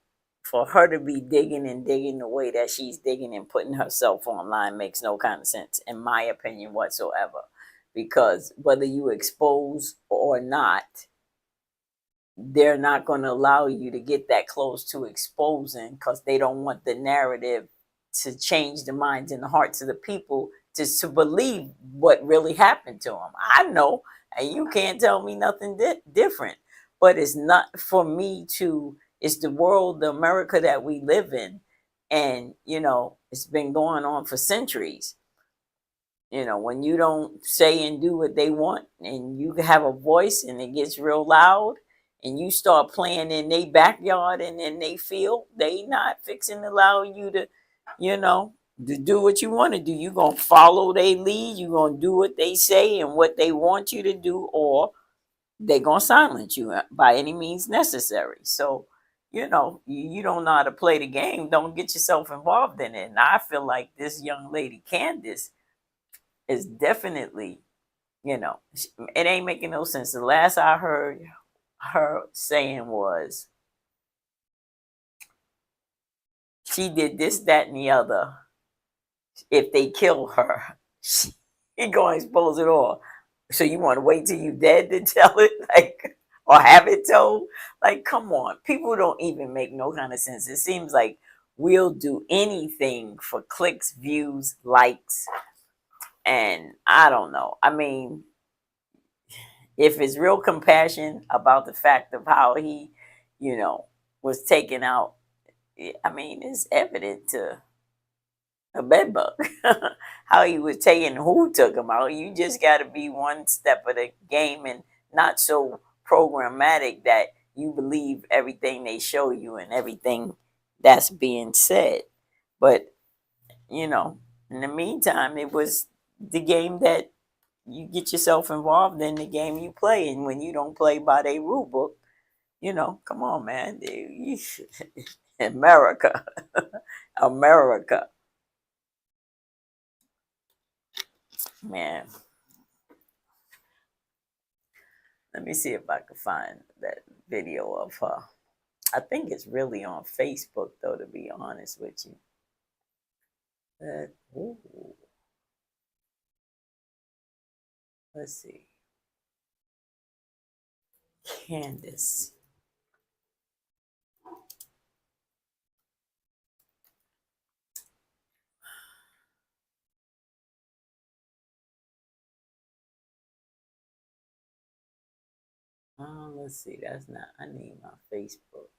for her to be digging and digging the way that she's digging and putting herself online makes no kind of sense, in my opinion, whatsoever. Because whether you expose or not, they're not going to allow you to get that close to exposing, because they don't want the narrative to change the minds and the hearts of the people to believe what really happened to them. I know, and you can't tell me nothing different, but it's not for me to, it's the world, the America that we live in. And, you know, it's been going on for centuries. You know, when you don't say and do what they want, and you have a voice and it gets real loud, and you start playing in their backyard and in they field, they not fixing to allow you to, you know, to do what you want to do. You're going to follow their lead. You're going to do what they say and what they want you to do, or they're going to silence you by any means necessary. So, you know, you don't know how to play the game. Don't get yourself involved in it. And I feel like this young lady, Candace, is definitely, it ain't making no sense. The last I heard her saying was she did this, that, and the other. If they kill her, she gonna expose it all. So you want to wait till you dead to tell it, like, or have it told? Like, come on, people don't even make no kind of sense. It seems like we'll do anything for clicks, views, likes, and I don't know. I mean, if it's real compassion about the fact of how he, was taken out, I mean, it's evident to a bed bug how he was taken, who took him out. You just got to be one step of the game and not so programmatic that you believe everything they show you and everything that's being said. But, in the meantime, it was the game that you get yourself involved in, the game you play. And when you don't play by their rule book, come on, man. America. America. Man. Let me see if I can find that video of her. I think it's really on Facebook, though, to be honest with you. Ooh. Let's see. Candace. Let's see. That's not. I need my Facebook.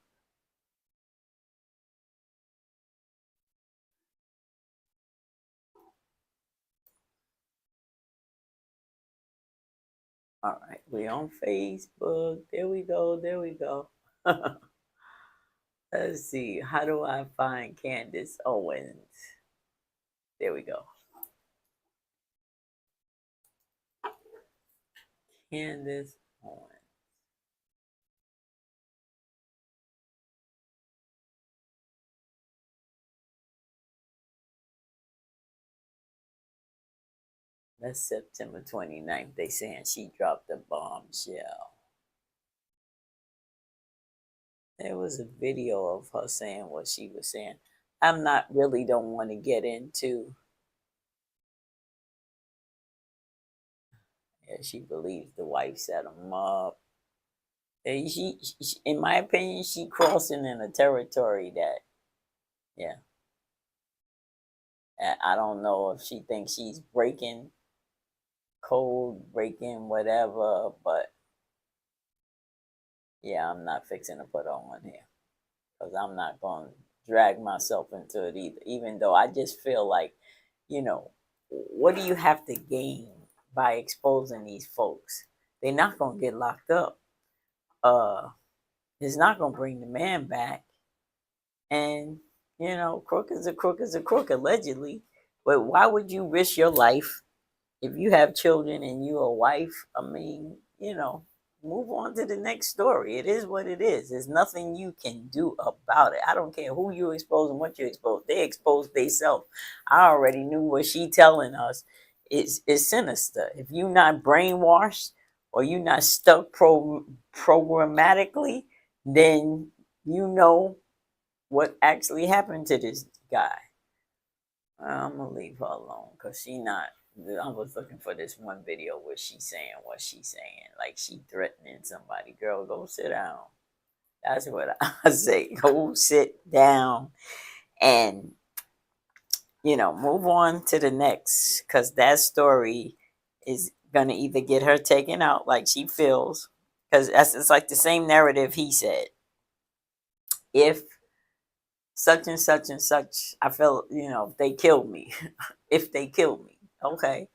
All right, we on Facebook. There we go. There we go. Let's see. How do I find Candace Owens? There we go. Candace Owens. That's September 29th. They saying she dropped a bombshell. There was a video of her saying what she was saying. I'm not really don't want to get into. Yeah, she believes the wife set him up. And she, in my opinion, she crossing in a territory that, yeah. I don't know if she thinks she's breaking code, breaking whatever, but yeah, I'm not fixing to put on one here because I'm not going to drag myself into it either. Even though I just feel like, what do you have to gain by exposing these folks? They're not going to get locked up. It's not going to bring the man back. And, crook is a crook is a crook, allegedly. But why would you risk your life if you have children and you're a wife? I mean, move on to the next story. It is what it is. There's nothing you can do about it. I don't care who you expose and what you expose. They expose themselves. I already knew what she telling us is sinister. If you're not brainwashed or you're not stuck programmatically, then you know what actually happened to this guy. I'm gonna leave her alone because she not. I was looking for this one video where she's saying what she's saying, like she threatening somebody. Girl, go sit down. That's what I say. Go sit down and move on to the next, because that story is gonna either get her taken out like she feels, because it's like the same narrative he said. If such and such and such, I feel, they killed me. If they killed me, okay.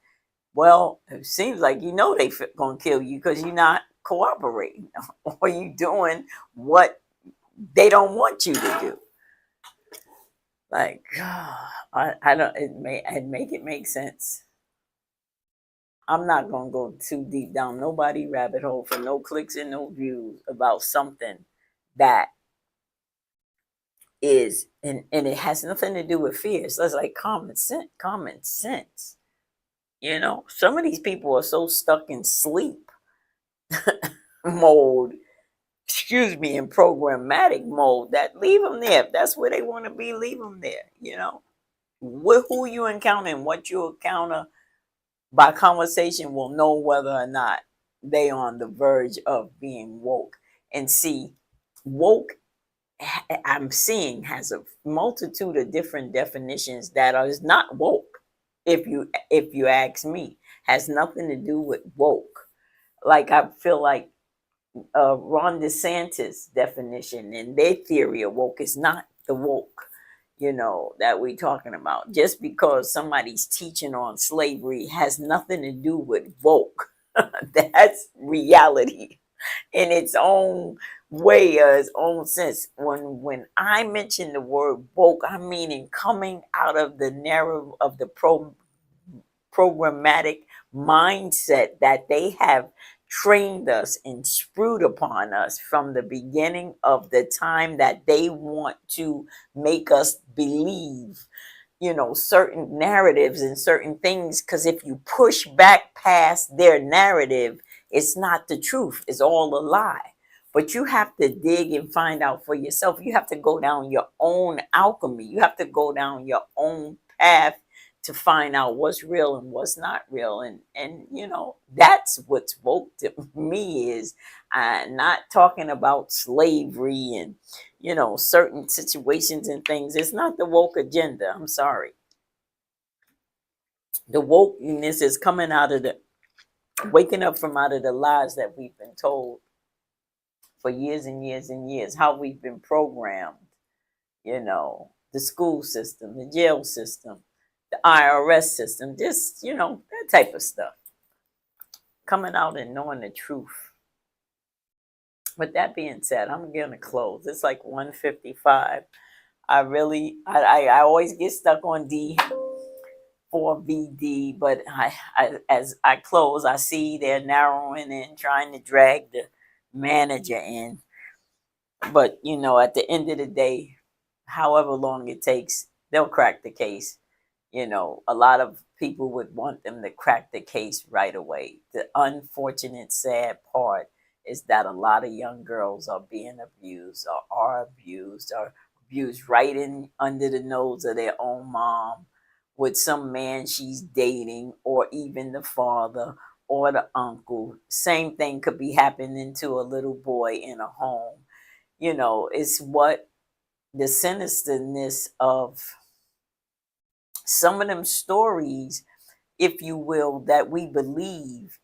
Well, it seems like they gonna kill you because you're not cooperating or you doing what they don't want you to do. Like, I don't. It make it make sense. I'm not gonna go too deep down nobody rabbit hole for no clicks and no views about something that is, and it has nothing to do with fear. So it's like common sense. You know, some of these people are so stuck in sleep mode, excuse me, in programmatic mode, that leave them there. If that's where they want to be, leave them there. You know, who you encounter and what you encounter by conversation will know whether or not they on the verge of being woke. And see, woke, I'm seeing, has a multitude of different definitions that is not woke. If you ask me, has nothing to do with woke. Like, I feel like Ron DeSantis definition and their theory of woke is not the woke, that we're talking about. Just because somebody's teaching on slavery has nothing to do with woke. That's reality in its own way, its own sense. When I mention the word woke, I mean in coming out of the narrow of the programmatic mindset that they have trained us and screwed upon us from the beginning of the time, that they want to make us believe certain narratives and certain things, because if you push back past their narrative, it's not the truth, it's all a lie. But you have to dig and find out for yourself. You have to go down your own alchemy, you have to go down your own path to find out what's real and what's not real. And that's what's woke to me, is not talking about slavery and certain situations and things. It's not the woke agenda. I'm sorry. The wokeness is coming out of the waking up from out of the lies that we've been told for years and years and years, how we've been programmed, the school system, the jail system, the IRS system, just, that type of stuff. Coming out and knowing the truth. With that being said, I'm gonna close. It's like 1:55. I always get stuck on D for VD, but as I close, I see they're narrowing in, trying to drag the manager in. But at the end of the day, however long it takes, they'll crack the case. A lot of people would want them to crack the case right away. The unfortunate, sad part is that a lot of young girls are being abused, or are abused right in under the nose of their own mom, with some man she's dating, or even the father or the uncle. Same thing could be happening to a little boy in a home. It's what the sinisterness of some of them stories, if you will, that we believe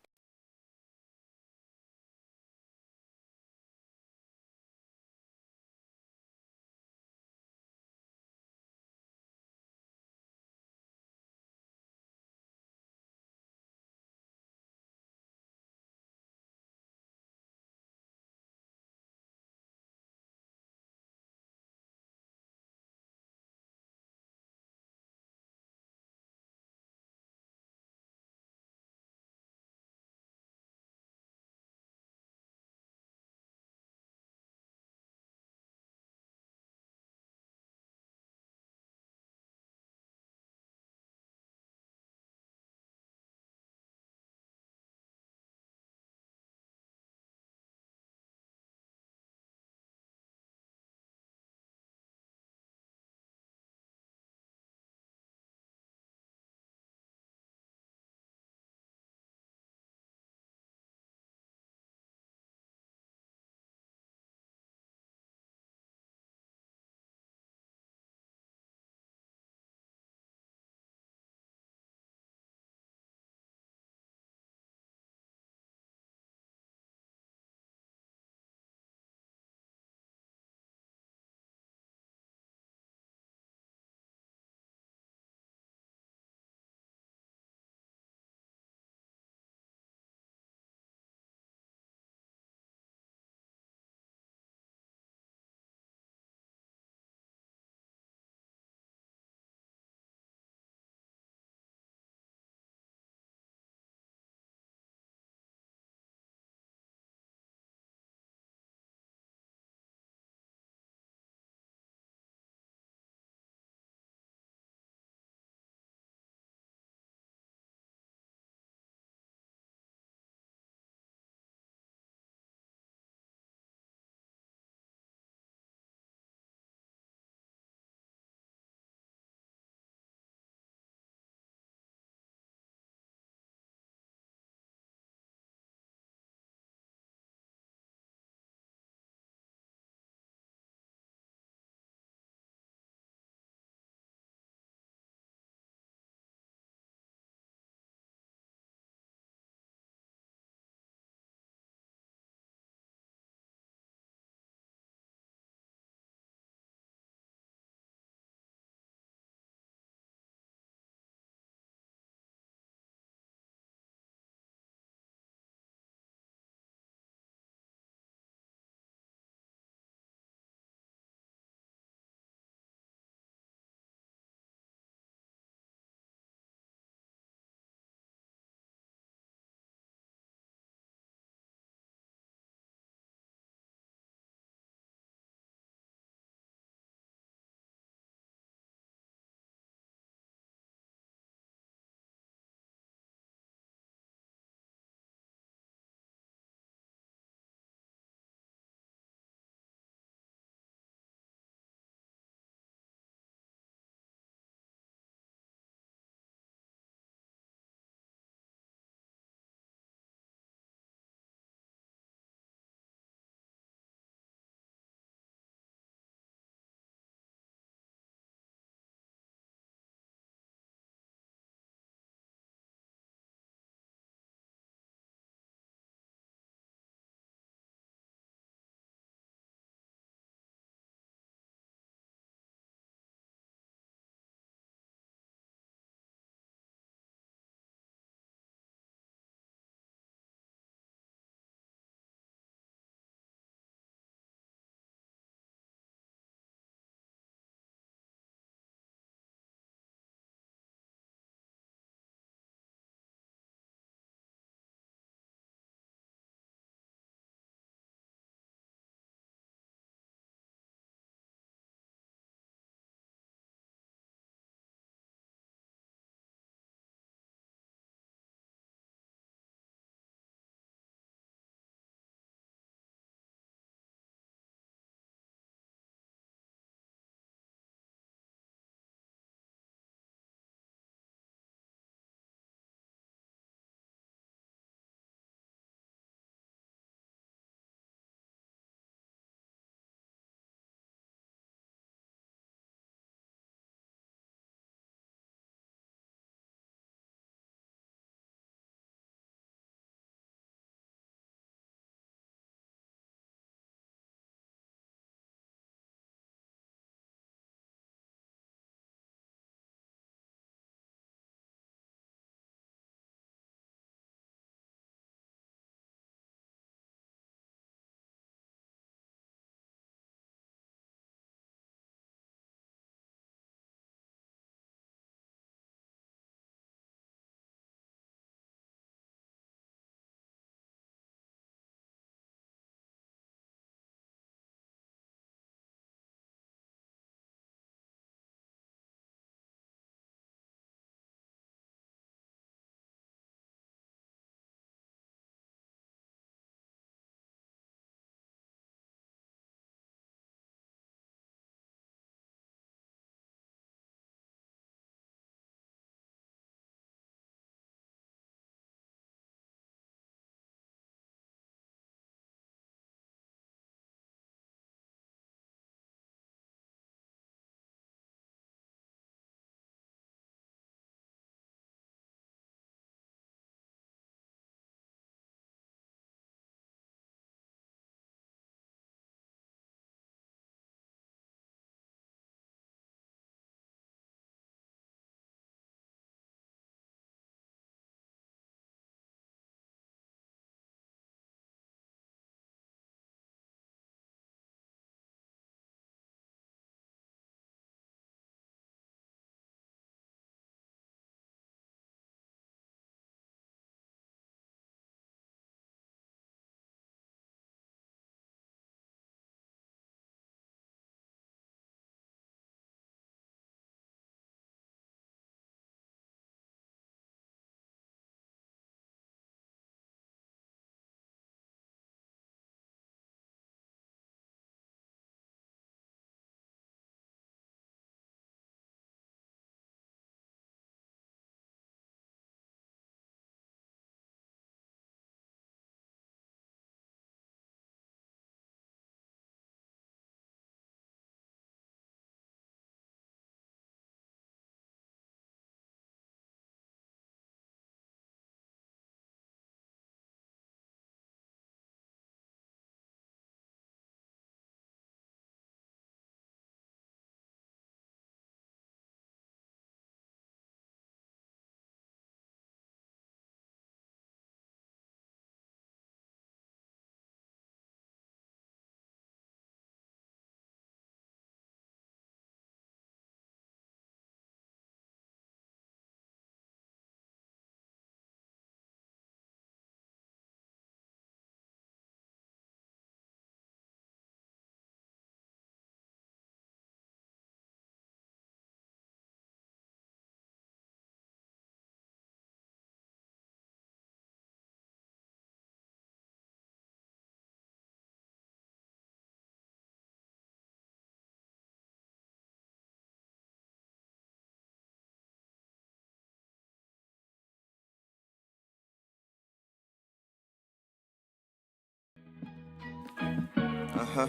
Yeah.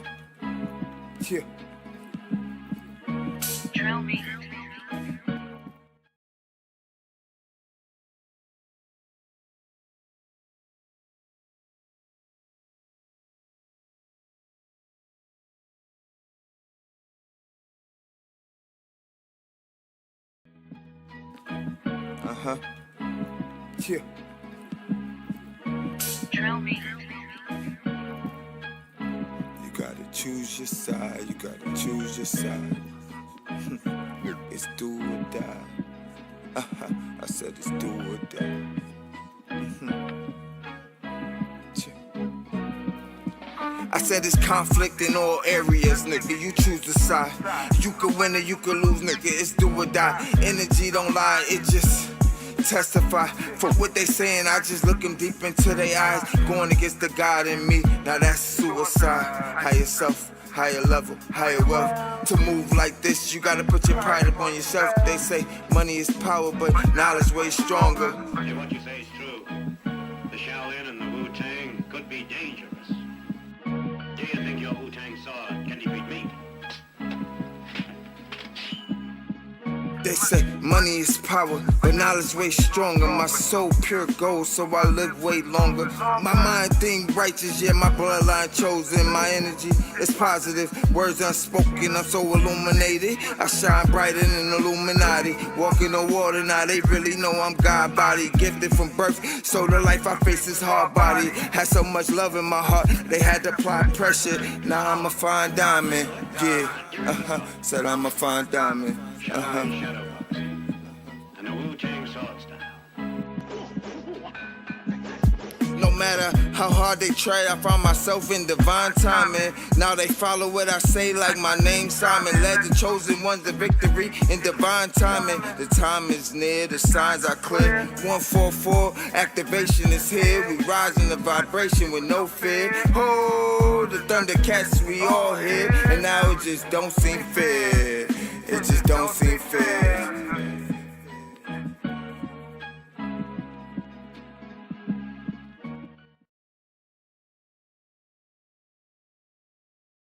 Drill me. Yeah. Drill me. You gotta choose your side. You gotta choose your side. It's do or die. I said it's do or die. I said it's conflict in all areas, nigga. You choose the side. You could win or you could lose, nigga. It's do or die. Energy don't lie, it just testify for what they saying. I just look them deep into their eyes, going against the God in me. Now that's suicide. Higher self, higher level, higher wealth. To move like this, you gotta put your pride upon yourself. They say money is power, but knowledge way stronger. What you say is true. The Shaolin and the Wu-Tang could be dangerous. Do you think your Wu-Tang sword can defeat me? They say money is power, but knowledge way stronger. My soul pure gold, so I live way longer. My mind think righteous, yeah, my bloodline chosen. My energy is positive, words unspoken, I'm so illuminated. I shine brighter than Illuminati. Walking on water, now they really know I'm God body. Gifted from birth, so the life I face is hard body. Had so much love in my heart, they had to apply pressure. Now I'm a fine diamond, yeah, said I'm a fine diamond. And the Wu-Tang sword style. No matter how hard they try, I found myself in divine timing. Now they follow what I say like my name Simon. Led the chosen ones to victory in divine timing. The time is near, the signs are clear. 144, activation is here. We rise in the vibration with no fear. Oh, the Thundercats we all hear. And now it just don't seem fair. It just don't seem fair.